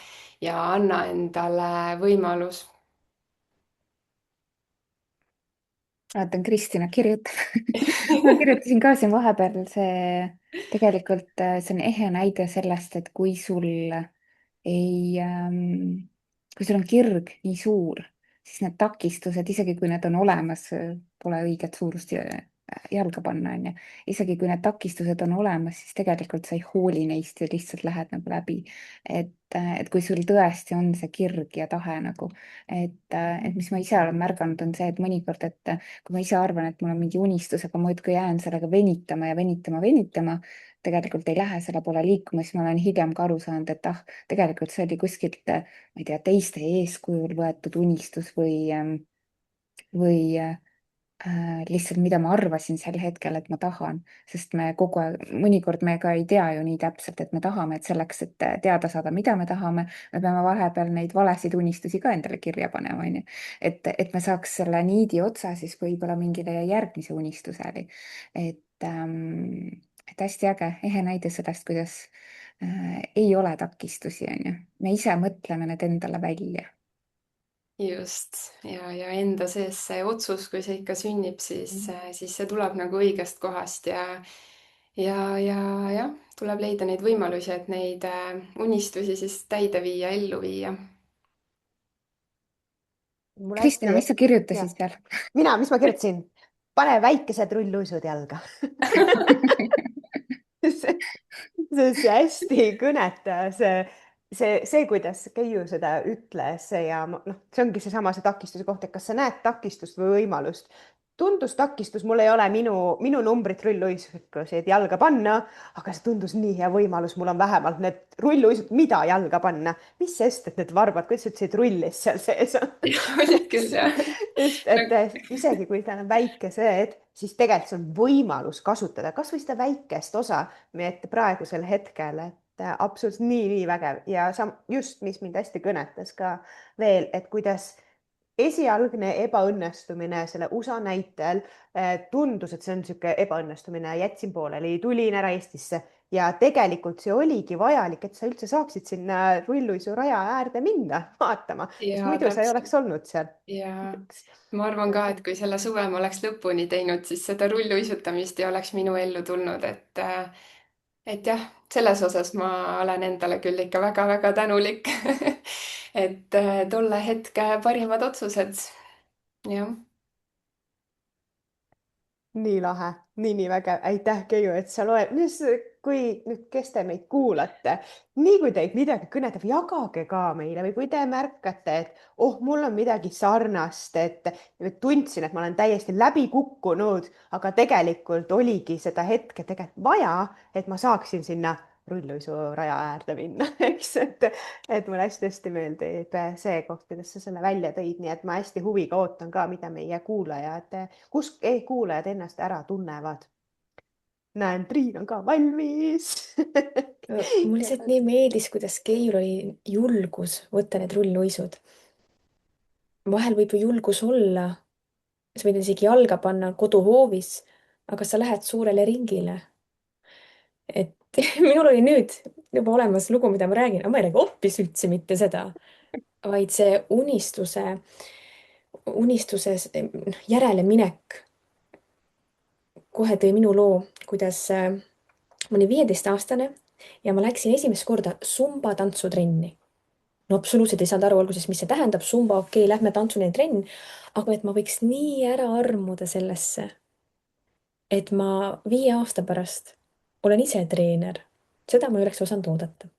anna endale võimalus. vaatan, Kristina kirjutab ma kirjutasin ka siin vahepeal tegelikult see on ehe näide sellest, et kui sul kui sul on kirg nii suur, siis need takistused, isegi kui need on olemas, pole õiget suurust jalga panna, onju. Isegi kui need takistused on olemas, siis tegelikult sa ei hooli neist ja lihtsalt lähed nagu läbi. Et kui sul tõesti on see kirg ja tahe nagu, et mis ma ise olen märganud, on see, et mõnikord, et kui ma ise arvan, et mul on mingi unistus, aga muudkui jään sellega venitama ja venitama, tegelikult ei lähe selle poole liikuma, siis ma olen hiljem ka aru saanud, et tegelikult see oli kuskilt, ma ei tea, teiste eeskujul võetud unistus või lihtsalt, mida ma arvasin sel hetkel, et ma tahan, sest me kogu aeg, mõnikord me ka ei tea ju nii täpselt, et me tahame, et selleks, et teada saada, mida me tahame, me peame vahepeal neid valesid unistusi ka endale kirja panema, onju. et me saaks selle niidi otsa siis võib-olla mingile järgmise unistuseni. Et hästi äge, ehe näide sellest, kuidas ei ole takistusi, onju. Me ise mõtleme need endale välja. Just, ja enda sees see otsus, kui see ikka sünnib, siis see tuleb nagu õigest kohast ja jah, tuleb leida neid võimalusi, et neid unistusi siis täide viia, ellu viia. mul Kristina, mis sa hästi, kirjutasid jah, seal? mis ma kirjutasin? pane väikesed rulluisud jalga. see hästi kõnetas kuidas Keiu seda ütles ja noh, see ongi see takistuse koht, et kas sa näed takistust või võimalust. Tundus takistus, mul ei ole minu numbrit rulluisusid jalga panna, aga see tundus nii hea võimalus, mul on vähemalt need rulluisud, mida jalga panna, mis sest, et need varbad, kuidas sa ütlesid, rullis seal sees on. olid küll jah. just, et isegi kui tal on väikesed, siis tegelikult see on võimalus kasutada kasvõi seda väikest osa, et praegusel hetkel, et absoluutselt nii vägev ja just, mis mind hästi kõnetas ka veel, et kuidas esialgne ebaõnnestumine selle USA näitel tundus, et see on niisugune ebaõnnestumine, jätsin pooleli, tulin ära Eestisse ja tegelikult see oligi vajalik, et sa üldse saaksid sinna rulluisuraja äärde minna vaatama, sest Ja muidu sa ei oleks täpselt. olnud seal. Ja ma arvan ka, et kui selle suve ma oleks lõpuni teinud, siis seda rulluisutamist ei oleks minu ellu tulnud, et jah, selles osas ma olen endale küll ikka väga-väga tänulik. et tolle hetke parimad otsused. jah. nii lahe, nii vägev, aitäh, Keiu, et sa loed, kui nüüd, kes te meid kuulate, nii kui teid midagi kõnetab, jagage ka meile või kui te märkate, et oh, mul on midagi sarnast, et tundsin, et ma olen täiesti läbi kukkunud, aga tegelikult oligi seda hetke tegelikult vaja, et ma saaksin sinna rulluisuraja äärde minna, eks, et mulle hästi-hästi meeldib see koht, kuidas sa selle välja tõid, nii et ma hästi huviga ootan ka, mida meie kuulajad, kus kuulajad ennast ära tunnevad. näen, Triin on ka valmis. Mul lihtsalt nii meeldis, kuidas Keil oli julgus võtta need rullluisud. Vahel võib ju julgus olla, sa võid isegi jalga panna koduhoovis, aga sa lähed suurele ringile. Et minul oli nüüd juba olemas lugu, mida ma räägin, aga ma ei räägi hoopis üldse mitte seda, vaid see unistuses järele minek kohe tõi minu loo, kuidas ma olin 15-aastane ja ma läksin esimest korda Zumba tantsutrenni. No absoluutselt ei saanud aru alguses, mis see tähendab, Zumba, okei, lähme tantsuline trenn, aga et ma võiks nii ära armuda sellesse, et ma 5 aasta pärast olen ise treener. Seda ma ei oleks osanud oodata.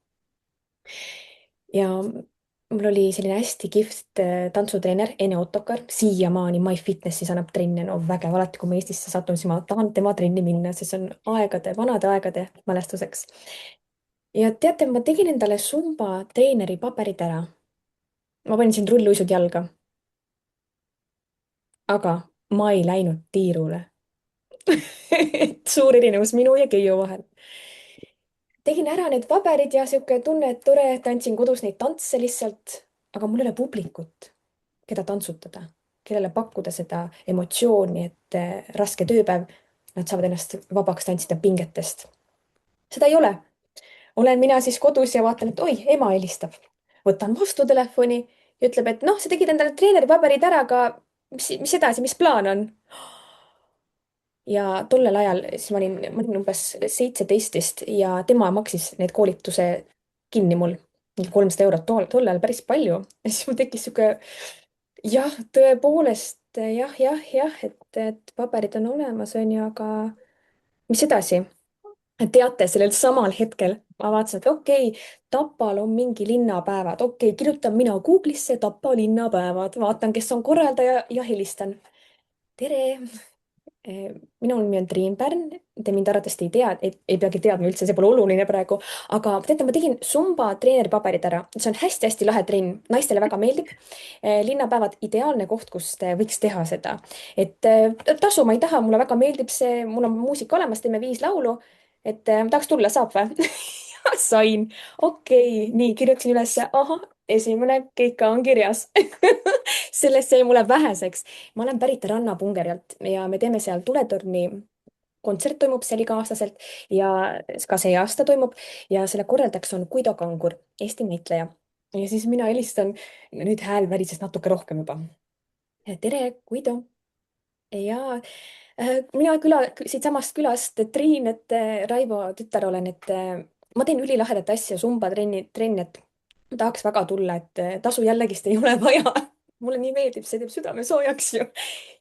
Ja mul oli selline hästi kihvt tantsutreener, Ene Otokar, siiamaani MyFitnessis annab trenne, no vägev, alati kui ma Eestisse satun, siis ma tahan tema trenni minna, sest see on vanade aegade mälestuseks. Ja teate, ma tegin endale Zumba treeneri paberid ära. Ma panin siin rulluisud jalga. Aga ma ei läinud tiirule. Suur erinevus minu ja Keiu vahel. Tegin ära need paberid ja sihuke tunne, et tore, tantsin kodus neid tantse lihtsalt, aga mul ei ole publikut, keda tantsutada, kellele pakkuda seda emotsiooni, et raske tööpäev, nad saavad ennast vabaks tantsida pingetest. Seda ei ole. Olen mina siis kodus ja vaatan, et oi, ema helistab. Võtan vastu telefoni ja ütleb, et noh, sa tegid endale treeneri paberid ära, aga mis edasi, mis plaan on? Ja tollel ajal, siis ma olin umbes 17 vist ja tema maksis need koolituse kinni mul. 300 eurot tol ajal päris palju. Ja siis mul tekkis sihuke, jah, tõepoolest, jah, et paberid on olemas, on ju, aga mis edasi? Teate, sellel samal hetkel ma vaatasin, et okei, Tapal on mingi linnapäevad, okei, kirjutan mina Google'isse Tapa linnapäevad, vaatan, kes on korraldaja ja helistan. tere, minu nimi on Triin Pärn, te mind arvatavasti ei tea, ei peagi teadma üldse, see pole oluline praegu, aga teate, ma tegin Zumba treeneri paberid ära, see on hästi-hästi lahe trenn, naistele väga meeldib. linnapäevad, ideaalne koht, kus te võiks teha seda, et tasu ma ei taha, mulle väga meeldib see, mul on muusika olemas, teeme 5 laulu, et tahaks tulla, saab või? sain, okei, nii kirjutasin ülesse, ahah, esimene keika on kirjas. sellest jäi mulle väheseks. Ma olen pärit Ranna-Pungerjalt ja me teeme seal Tuletorni kontsert toimub seal iga-aastaselt ja ka see aasta toimub ja selle korraldajaks on Guido Kangur, Eesti näitleja. Ja siis mina helistan, nüüd hääl värises natuke rohkem juba. tere, Guido. ja mina siitsamast külast Triin, et Raivo tütar olen, et ma teen ülilahedat asja, trenni, et ma tahaks väga tulla, et tasu jällegist ei ole vaja. Mulle nii meeldib, see teeb südame soojaks ju.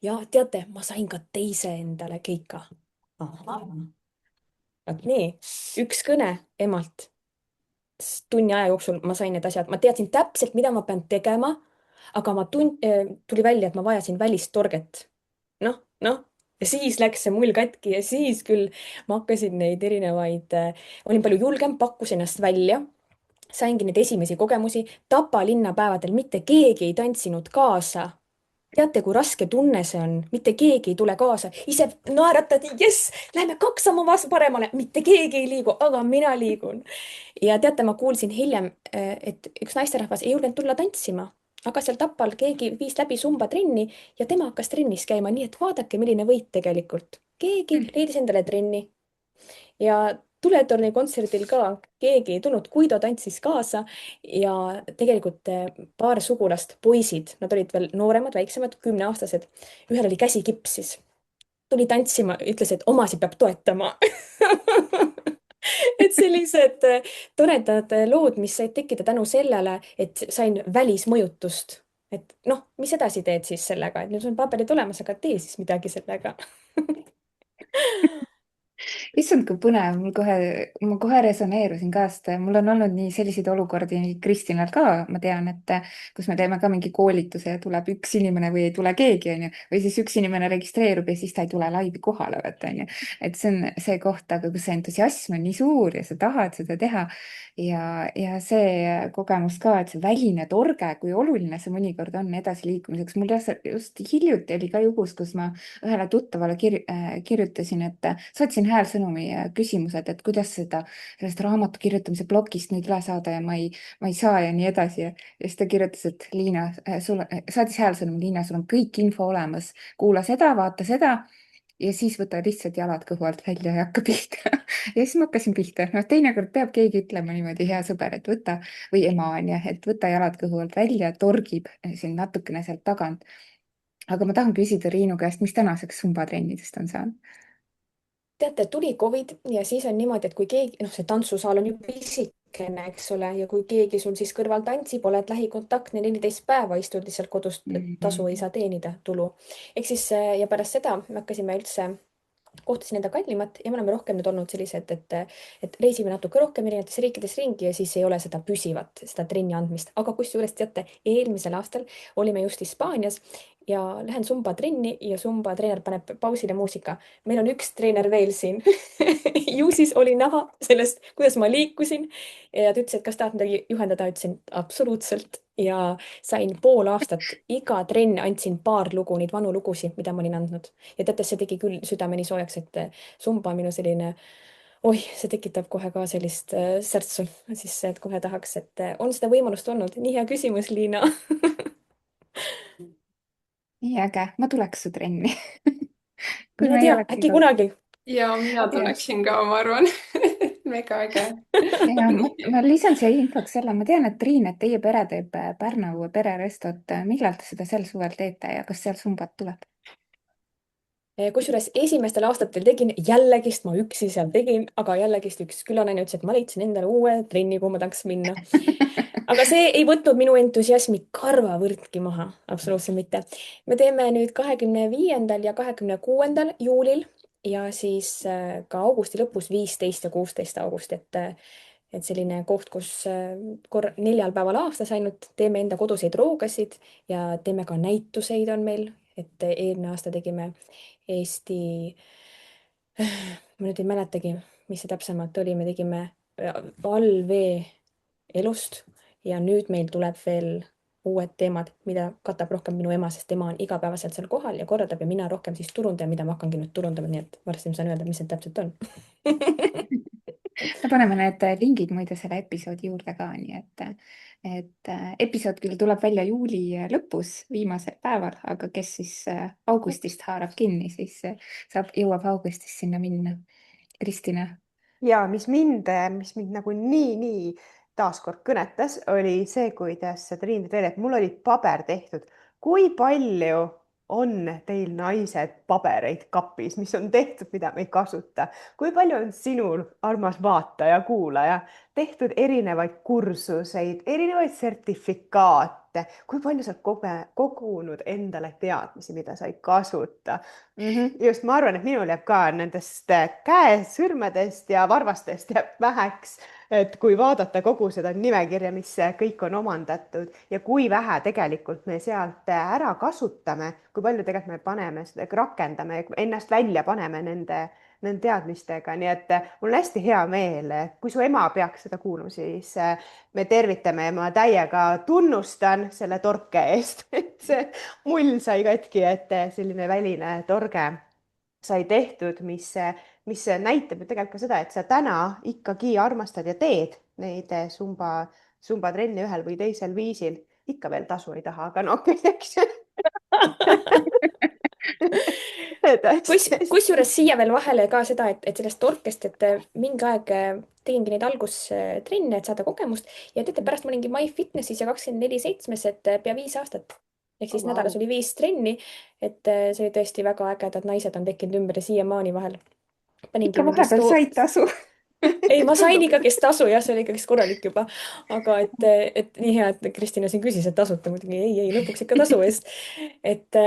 Ja teate, ma sain ka teise endale keika. Vot nii, üks kõne emalt. Tunni aja jooksul ma sain need asjad, ma teadsin täpselt, mida ma pean tegema, aga tuli välja, et ma vajasin välist torget. Noh, ja siis läks see mull katki ja siis küll ma hakkasin neid erinevaid, olin palju julgem, pakkusin ennast välja, saingi neid esimesi kogemusi. Tapa linnapäevadel mitte keegi ei tantsinud kaasa. Teate, kui raske tunne see on, mitte keegi ei tule kaasa, ise naeratad, jess, lähme 2 sammu paremale, mitte keegi ei liigu, aga mina liigun. Ja teate, ma kuulsin hiljem, et üks naisterahvas ei julgenud tulla tantsima, aga seal Tapal keegi viis läbi Zumba trenni ja tema hakkas trennis käima, nii et vaadake, milline võit tegelikult. Keegi leidis endale trenni ja Tuletorni kontserdil ka keegi ei tulnud, Guido tantsis kaasa ja tegelikult paar sugulast, poisid, nad olid veel nooremad, väiksemad, 10-aastased. Ühel oli käsi kipsis, tuli tantsima, ütles, et omasid peab toetama. et sellised toredad lood, mis said tekkida tänu sellele, et sain välismõjutust. Et noh, mis edasi teed siis sellega, et nüüd on paberid olemas, aga tee siis midagi sellega. issand, kui põnev, ma kohe resoneerusin ka, sest mul on olnud nii selliseid olukordi Kristinal ka, ma tean, et kus me teeme ka mingi koolituse ja tuleb üks inimene või ei tule keegi, onju, või siis üks inimene registreerub ja siis ta ei tule laivi kohale, vaata, onju. Et see on see koht, aga kus see entusiasm on nii suur ja sa tahad seda teha ja see kogemus ka, et see väline torge, kui oluline see mõnikord on edasiliikumiseks. Mul just hiljuti oli ka juhus, kus ma ühele tuttavale kirjutasin, et saatsin häälsõnumi küsimused, et kuidas sellest raamatu kirjutamise plokist nüüd üle saada ja ma ei saa ja nii edasi. Ja siis ta kirjutas, et Liina, saatis häälsõnumi, Liina, sul on kõik info olemas, kuula seda, vaata seda ja siis võta lihtsalt jalad kõhu alt välja ja hakka pihta. Ja siis ma hakkasin pihta. Noh, teinekord peab keegi ütlema niimoodi, hea sõber, et võta, või ema on ju, et võta jalad kõhu alt välja, torgib sind natukene sealt tagant. Aga ma tahan küsida Riinu käest, mis tänaseks sumbatrennidest on saanud? Teate, tuli Covid ja siis on niimoodi, et kui keegi, noh, see tantsusaal on ju pisikene, eks ole, ja kui keegi sul siis kõrval tantsib, oled lähikontaktne 14 päeva, istud lihtsalt kodus, tasu ei saa teenida, tulu. Ehk siis ja pärast seda me hakkasime üldse kohtasin enda kallimat ja me oleme rohkem nüüd olnud sellised, et reisime natuke rohkem erinevates riikides ringi ja siis ei ole seda püsivat, seda trenni andmist. Aga kusjuures teate, eelmisel aastal olime just Hispaanias ja lähen Zumba trenni ja Zumba treener paneb pausile muusika. Meil on üks treener veel siin. Ju siis oli näha sellest, kuidas ma liikusin ja ta ütles, et kas tahad midagi juhendada, ütlesin absoluutselt ja sain pool aastat, iga trenn andsin paar lugu, neid vanu lugusid, mida ma olin andnud. Ja teate, see tegi küll südameni soojaks, et Zumba minu selline, oih, see tekitab kohe ka sellist särtsu sisse, et kohe tahaks, et on seda võimalust olnud. Nii hea küsimus, Liina. Nii äge, ma tuleks su trenni. Mine tea, äkki kunagi. Ja mina tuleksin ka, ma arvan. Mega äge. Ja ma lisan siia infoks selle, ma tean, et Triin, et teie pere teeb Pärnu pererestot. Millal te seda sel suvel teete ja kas seal sumbat tuleb? Kusjuures esimestel aastatel tegin jällegist, ma üksi seal tegin, aga jällegist üks külanaine ütles, et ma leidsin endale uue trenni, kuhu ma tahaks minna. Aga see ei võtnud minu entusiasmi karvavõrdki maha, absoluutselt mitte. Me teeme nüüd 25. ja 26. juulil ja siis ka augusti lõpus 15 ja 16 august, et selline koht, kus 4 päeval aastas ainult teeme enda koduseid roogasid ja teeme ka näituseid on meil, et eelmine aasta tegime Eesti, ma nüüd ei mäletagi, mis see täpsemalt oli, me tegime allvee elust ja nüüd meil tuleb veel uued teemad, mida katab rohkem minu ema, sest tema on igapäevaselt seal kohal ja korraldab ja mina rohkem siis turundan, mida ma hakkangi nüüd turundama, nii et varsti ma saan öelda, mis see täpselt on. Me paneme need lingid muide selle episoodi juurde ka, nii et episood küll tuleb välja juuli lõpus, viimasel päeval, aga kes siis augustist haarab kinni, siis jõuab augustis sinna minna. Kristina. Ja mis mind nagu nii taaskord kõnetas, oli see, kuidas Triin tõi välja, et mul oli paber tehtud, kui palju on teil naised pabereid kapis, mis on tehtud, mida me ei kasuta? Kui palju on sinul, armas vaataja, kuulaja, tehtud erinevaid kursuseid, erinevaid sertifikaate, kui palju sa oled kogunud endale teadmisi, mida sa ei kasuta? Just, ma arvan, et minul jääb ka nendest käesõrmedest ja varvastest jääb väheks, et kui vaadata kogu seda nimekirja, mis kõik on omandatud ja kui vähe tegelikult me sealt ära kasutame, kui palju tegelikult me paneme seda, rakendame, ennast välja paneme nende teadmistega, nii et mul on hästi hea meel, kui su ema peaks seda kuulma, siis me tervitame ja ma täiega tunnustan selle torke eest, et see mull sai katki, et selline väline torge sai tehtud, mis näitab ju tegelikult ka seda, et sa täna ikkagi armastad ja teed neid sumba trenni ühel või teisel viisil. Ikka veel tasu ei taha, aga no eks. Kusjuures siia veel vahele ka seda, et sellest torkest, et mingi aeg tegingi neid algustrenne, et saada kogemust ja teate, pärast ma olingi MyFitnessis ja 24/7, et pea 5 aastat. Ehk siis nädalas oli 5 trenni, et see oli tõesti väga ägedad naised on tekkinud ümber ja siiamaani vahel. Ikka vahepeal said tasu. Ei, ma sain ikkagi tasu, jah, see oli ikkagi korralik juba. Aga et nii hea, et Kristina siin küsis, et tasuta muidugi. Ei, lõpuks ikka tasu eest. Et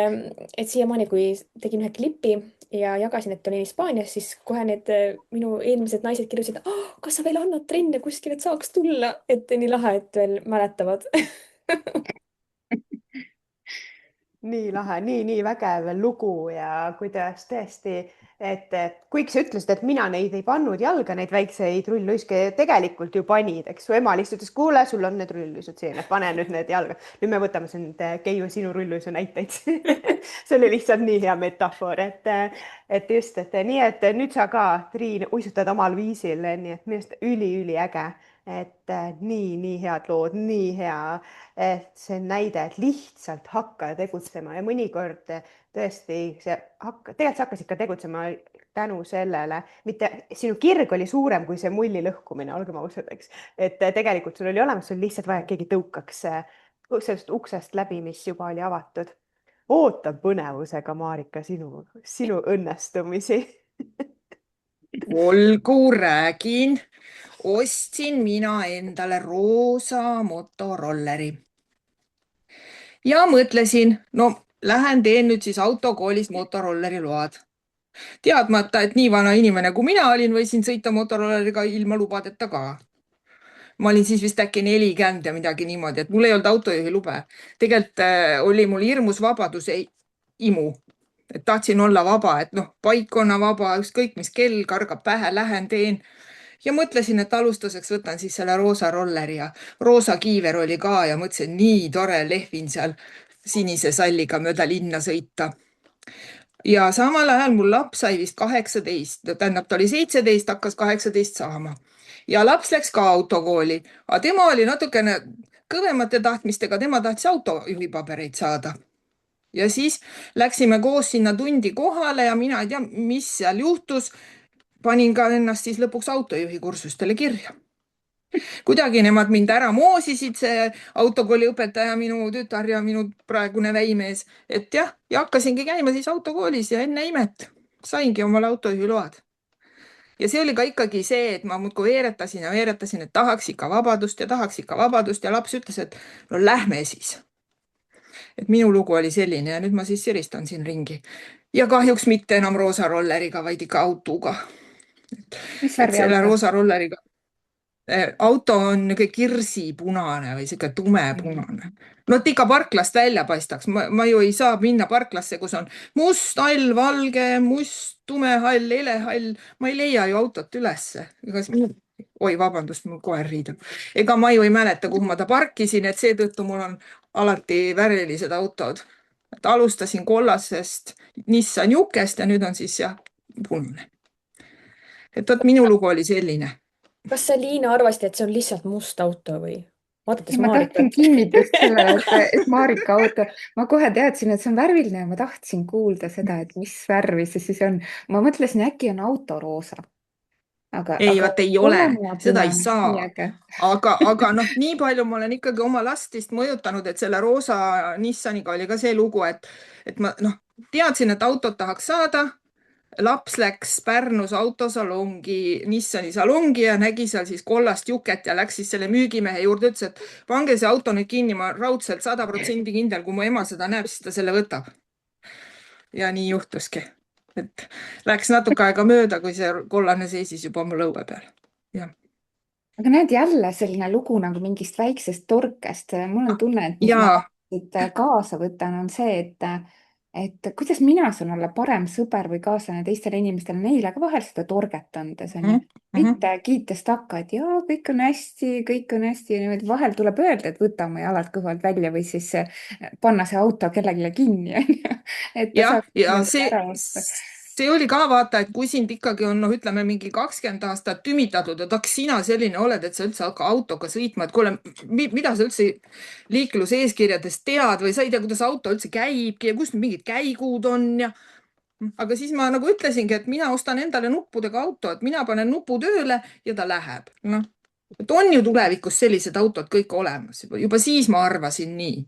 siiamaani, kui tegin ühe klipi ja jagasin, et olin Hispaanias, siis kohe need minu eelmised naised kirjutasid, kas sa veel annad trenne kuskil, et saaks tulla? Et nii lahe, et veel mäletavad. Nii lahe, nii vägev lugu ja kuidas tõesti, et kuigi sa ütlesid, et mina neid ei pannud jalga, neid väikseid rullluiske tegelikult ju panid, eks su ema lihtsalt ütles, kuule, sul on need rullluisud siin, et pane nüüd need jalga. Nüüd me võtame siin Keiu sinu rullluisu näiteid. See oli lihtsalt nii hea metafoor, et just, et nii, et nüüd sa ka, Triin, uisutad omal viisil, nii et minu arust üli äge. Et nii head lood, nii hea, et see näide, et lihtsalt hakka tegutsema ja mõnikord tõesti tegelikult sa hakkasid ka tegutsema tänu sellele, mitte sinu kirg oli suurem kui see mulli lõhkumine, olgem ausad, eks, et tegelikult sul oli olemas, sul lihtsalt vaja, et keegi tõukaks sellest uksest läbi, mis juba oli avatud. Ootan põnevusega, Marika, sinu õnnestumisi. Olgu, räägin. Ostsin mina endale roosa motorolleri ja mõtlesin, no lähen teen nüüd siis autokoolis motorolleri load. Teadmata, et nii vana inimene kui mina olin, võisin sõita motorrolleriga ilma lubadeta ka. Ma olin siis vist äkki 40 ja midagi niimoodi, et mul ei olnud autojuhi lube. Tegelikult oli mul hirmus vabaduse imu. Et tahtsin olla vaba, et paikkonna vaba, ükskõik mis kell kargab pähe, lähen teen. Ja mõtlesin, et alustuseks võtan siis selle roosa rolleri ja roosa kiiver oli ka ja mõtlesin, nii tore lehvin seal sinise salliga mööda linna sõita. Ja samal ajal mul laps sai vist 18, tähendab, ta oli 17, hakkas 18 saama. Ja laps läks ka autokooli, aga tema oli natukene kõvemate tahtmistega, tema tahtis autojuhipabereid saada. Ja siis läksime koos sinna tundi kohale ja mina ei tea, mis seal juhtus. Panin ka ennast siis lõpuks autojuhi kursustele kirja. Kuidagi nemad mind ära moosisid, see autokooli õpetaja, minu tütar ja minu praegune väimees. Et jah, ja hakkasingi käima siis autokoolis ja enne imet saingi omale autojuhi load. Ja see oli ka ikkagi see, et ma muudkui veeretasin, et tahaks ikka vabadust ja laps ütles, et no lähme siis. Et minu lugu oli selline ja nüüd ma siis siristan siin ringi. Ja kahjuks mitte enam roosa rolleriga, vaid ikka autoga. Selle roosa rolleriga. Auto on kirsipunane või siuke tumepunane. No et ikka parklast välja paistaks. Ma ju ei saa minna parklasse, kus on must, hall, valge, must, tumehall, helehall. Ma ei leia ju autot ülesse. Oi, vabandust, mul koer riidab. Ega ma ju ei mäleta, kuhu ma ta parkisin, et seetõttu mul on alati värvilised autod. Et alustasin kollasest Nissan Jukest ja nüüd on siis punane. Et võt minu lugu oli selline. Kas sa, Liina, arvasid, et see on lihtsalt must auto või? Vaadates Ma tahtsin kinnitust sellele, et Marika auto, ma kohe teadsin, et see on värviline ja ma tahtsin kuulda seda, et mis värvi see siis on. Ma mõtlesin, äkki on auto roosa. Ei, aga vaat ei ole, kollane ja seda ei punane, nii saa. äge. Aga noh, nii palju ma olen ikkagi oma last vist mõjutanud, et selle roosa Nissaniga oli ka see lugu, et ma teadsin, et autot tahaks saada. Laps läks Pärnus autosalongi, Nissani salongi ja nägi seal siis kollast juket ja läks siis selle müügimehe juurde, ütles, et pange see auto nüüd kinni, ma raudselt 100% kindel, kui mu ema seda näeb, siis ta selle võtab. Ja nii juhtuski. Et läks natuke aega mööda, kui see kollane seisis juba mu lõue peal. Jah. Aga näed jälle selline lugu nagu mingist väiksest torkest. Mul on tunne, et mis ma Jaa. siit kaasa võtan, on see, et kuidas mina saan olla parem sõber või kaaslane teistele inimestele, neile ka vahel seda torget andes, on ju. Mitte kiites takka, et jaa, kõik on hästi ja niimoodi vahel tuleb öelda, et võta oma jalad kõhvalt välja või siis panna see auto kellelegi kinni, on ju. Et ta Jah, saaks ja niimoodi ära osta. see oli ka vaata, et kui sind ikkagi on, ütleme mingi 20 aastat tümitatud, et kas sina selline oled, et sa üldse hakka autoga sõitma, et kuule, mida sa üldse liikluseeskirjadest tead või sa ei tea, kuidas auto üldse käibki ja kus mingid käigud on ja. Aga siis ma nagu ütlesingi, et mina ostan endale nuppudega auto, et mina panen nupu tööle ja ta läheb. Noh, et on ju tulevikus sellised autod kõik olemas. Juba siis ma arvasin nii.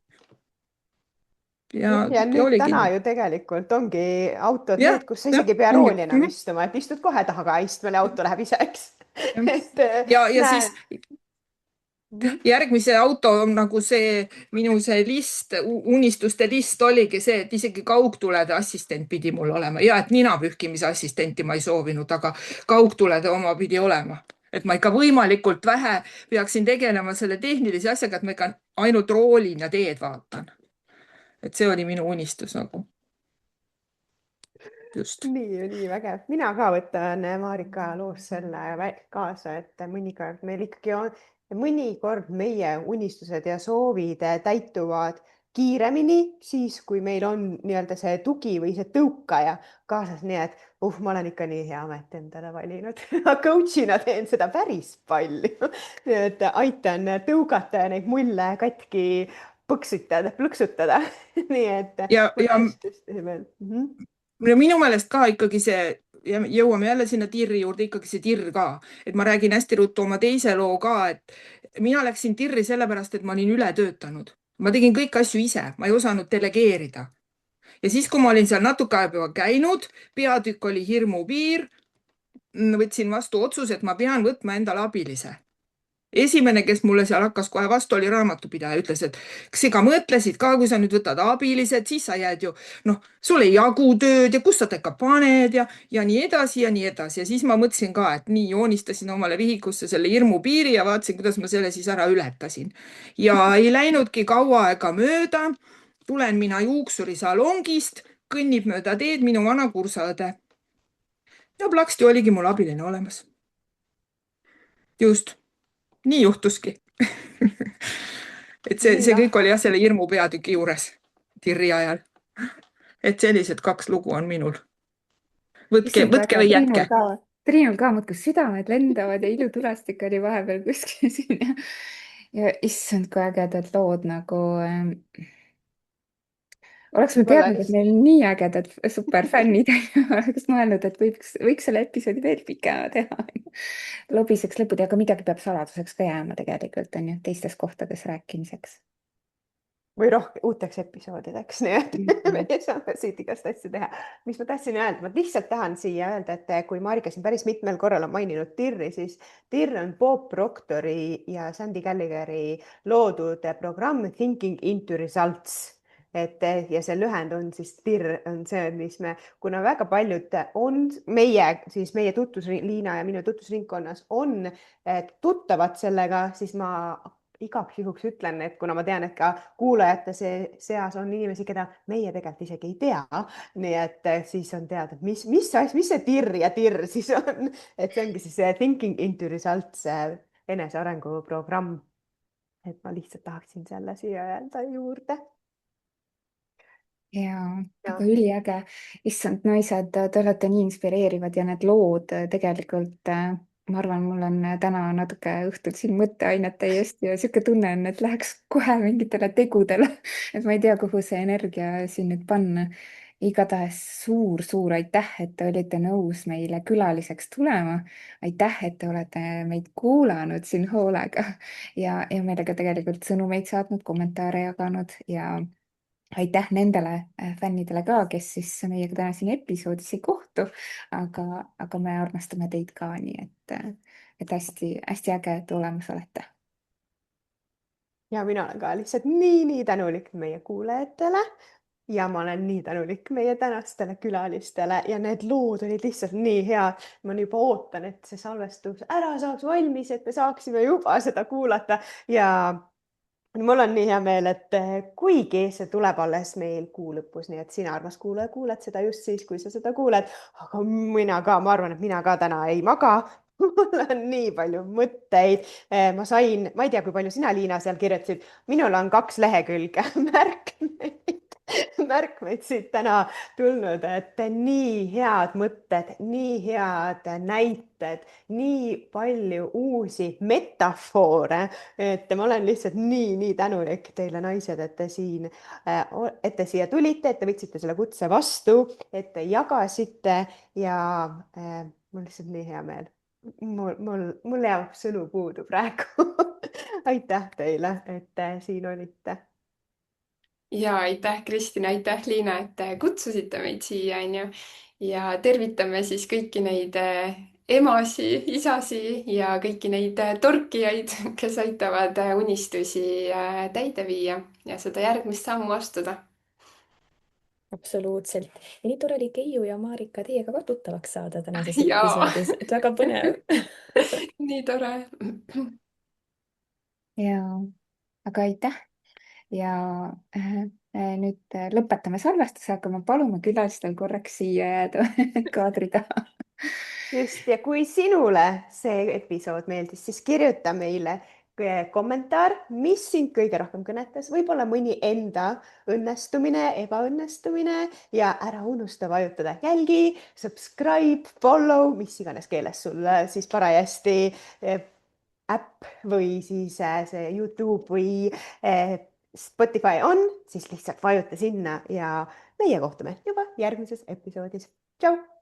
Ja nüüd täna ju tegelikult ongi autod need, kus sa isegi ei pea rooli enam istuma, et istud kohe tagaistmele ja auto läheb ise, eks. Ja siis järgmise auto nagu see minu see list, unistuste list oligi see, et isegi kaugtulede assistent pidi mul olema ja et ninapühkimise assistenti ma ei soovinud, aga kaugtulede oma pidi olema. Et ma ikka võimalikult vähe peaksin tegelema selle tehnilise asjaga, et ma ikka ainult roolin ja teed vaatan. Et see oli minu unistus nagu. Just. Nii vägev. Mina ka võtan Marika loos selle kaasa, et mõnikord meil ikkagi on, mõnikord meie unistused ja soovid täituvad kiiremini siis, kui meil on nii-öelda see tugi või see tõukaja kaasas, nii et ma olen ikka nii hea amet endale valinud. Coach'ina teen seda päris palju. Et aitan tõugata ja neid mulle katki plõksutada. Nii et minu meelest ka ikkagi see, jõuame jälle sinna tirri juurde, ikkagi see tirr ka. Et ma räägin hästi ruttu oma teise loo ka, et mina läksin tirri sellepärast, et ma olin üle töötanud. Ma tegin kõik asju ise, ma ei osanud delegeerida. Ja siis, kui ma olin seal natuke aega käinud, peatükk oli hirmupiir, võtsin vastu otsuse, et ma pean võtma endale abilise. Esimene, kes mulle seal hakkas kohe vastu, oli raamatupidaja, ütles, et kas ega mõtlesid ka, kui sa nüüd võtad abilised, siis sa jääd ju, sul ei jagu tööd ja kus sa ta ikka paned ja nii edasi ja nii edasi. Ja siis ma mõtlesin ka, et nii joonistasin omale vihikusse selle hirmupiiri ja vaatasin, kuidas ma selle siis ära ületasin. Ja ei läinudki kaua aega mööda, tulen mina juuksurisalongist, kõnnib mööda teed minu vana kursaõde. Ja plaksti oligi mul abiline olemas. Just. Nii juhtuski. Et see kõik oli jah selle hirmu peatüki juures tirri ajal. Et sellised 2 lugu on minul. Võtke või jätke. Triinul ka mõtkus südamed lendavad ja ilutulestik oli vahepeal kuskil siin. Ja issand, kui ägedad lood nagu... Oleks me teadnud, et meil nii ägedad superfännid oleks mõelnud, et võiks selle episoodi veel pikema teha. Lobiseks lõpud, aga midagi peab saladuseks ka jääma tegelikult, on ju, teistes kohtades rääkimiseks. Või uuteks episoodideks, nii et me saame siit igast asju teha. Mis ma tahtsin öelda? Ma lihtsalt tahan siia öelda, et kui Marika siin päris mitmel korral on maininud tirri, siis tirr on Bob Proctori ja Sandy Gallagheri loodud programm Thinking into Results. Ja see lühend on siis TIR on see, mis kuna väga paljud on meie tutvusliina ja minu tutvusringkonnas on tuttavad sellega, siis ma igaks juhuks ütlen, et kuna ma tean, et ka kuulajate seas on inimesi, keda meie tegelikult isegi ei tea, nii et siis on teada, mis see TIR ja TIR siis on, et see ongi siis Thinking into Results enesearengu programm. Et ma lihtsalt tahaksin selle siia öelda juurde. Jaa, aga üliäge. Issand naised, te olete nii inspireerivad ja need lood tegelikult, ma arvan, mul on täna natuke õhtul siin mõtteainet täiesti ja siuke tunne on, et läheks kohe mingitele tegudele. Et ma ei tea, kuhu see energia siin nüüd panna. igatahes suur-suur aitäh, et te olite nõus meile külaliseks tulema. aitäh, et te olete meid kuulanud siin hoolega ja meile ka tegelikult sõnumeid saatnud, kommentaare jaganud ja aitäh nendele fännidele ka, kes siis meiega täna siin episoodis ei kohtu, aga me armastame teid ka, nii et hästi-hästi äge, et olemas olete. ja mina olen ka lihtsalt nii tänulik meie kuulajatele ja ma olen nii tänulik meie tänastele külalistele ja need lood olid lihtsalt nii head. Ma juba ootan, et see salvestus ära saaks valmis, et me saaksime juba seda kuulata ja mul on nii hea meel, et kuigi see tuleb alles meil kuu lõpus, nii et sina, armas kuulaja, kuuled seda just siis, kui sa seda kuuled, aga mina ka, ma arvan, et mina ka täna ei maga. Mul on nii palju mõtteid. Ma sain, ma ei tea, kui palju sina, Liina, seal kirjutasid. Minul on 2 lehekülge märkmeid siit täna tulnud, et nii head mõtted, nii head näited, nii palju uusi metafoore, et ma olen lihtsalt nii tänulik teile, naised, et te siia tulite, et te võtsite selle kutse vastu, et te jagasite ja mul lihtsalt nii hea meel. Mul jääb sõnu puudu praegu. Aitäh teile, et te siin olite. Ja aitäh, Kristina, aitäh, Liina, et te kutsusite meid siia, onju. Ja tervitame siis kõiki neid emasi, isasi ja kõiki neid torkijaid, kes aitavad unistusi täide viia ja seda järgmist sammu astuda. Absoluutselt. Ja nii tore oli Keiu ja Marika teiega ka tuttavaks saada tänases Jaa. episoodis, et väga põnev. Nii tore. ja aga aitäh ja nüüd lõpetame salvestuse, aga ma palume külalistel korraks siia jääda kaadri taha. Just, ja kui sinule see episood meeldis, siis kirjuta meile kommentaar, mis sind kõige rohkem kõnetas, võib-olla mõni enda õnnestumine, ebaõnnestumine ja ära unusta vajutada jälgi, subscribe, follow, mis iganes keeles sul siis parajasti äpp või siis see YouTube või Spotify on, siis lihtsalt vajuta sinna ja meie kohtume juba järgmises episoodis. Tšau!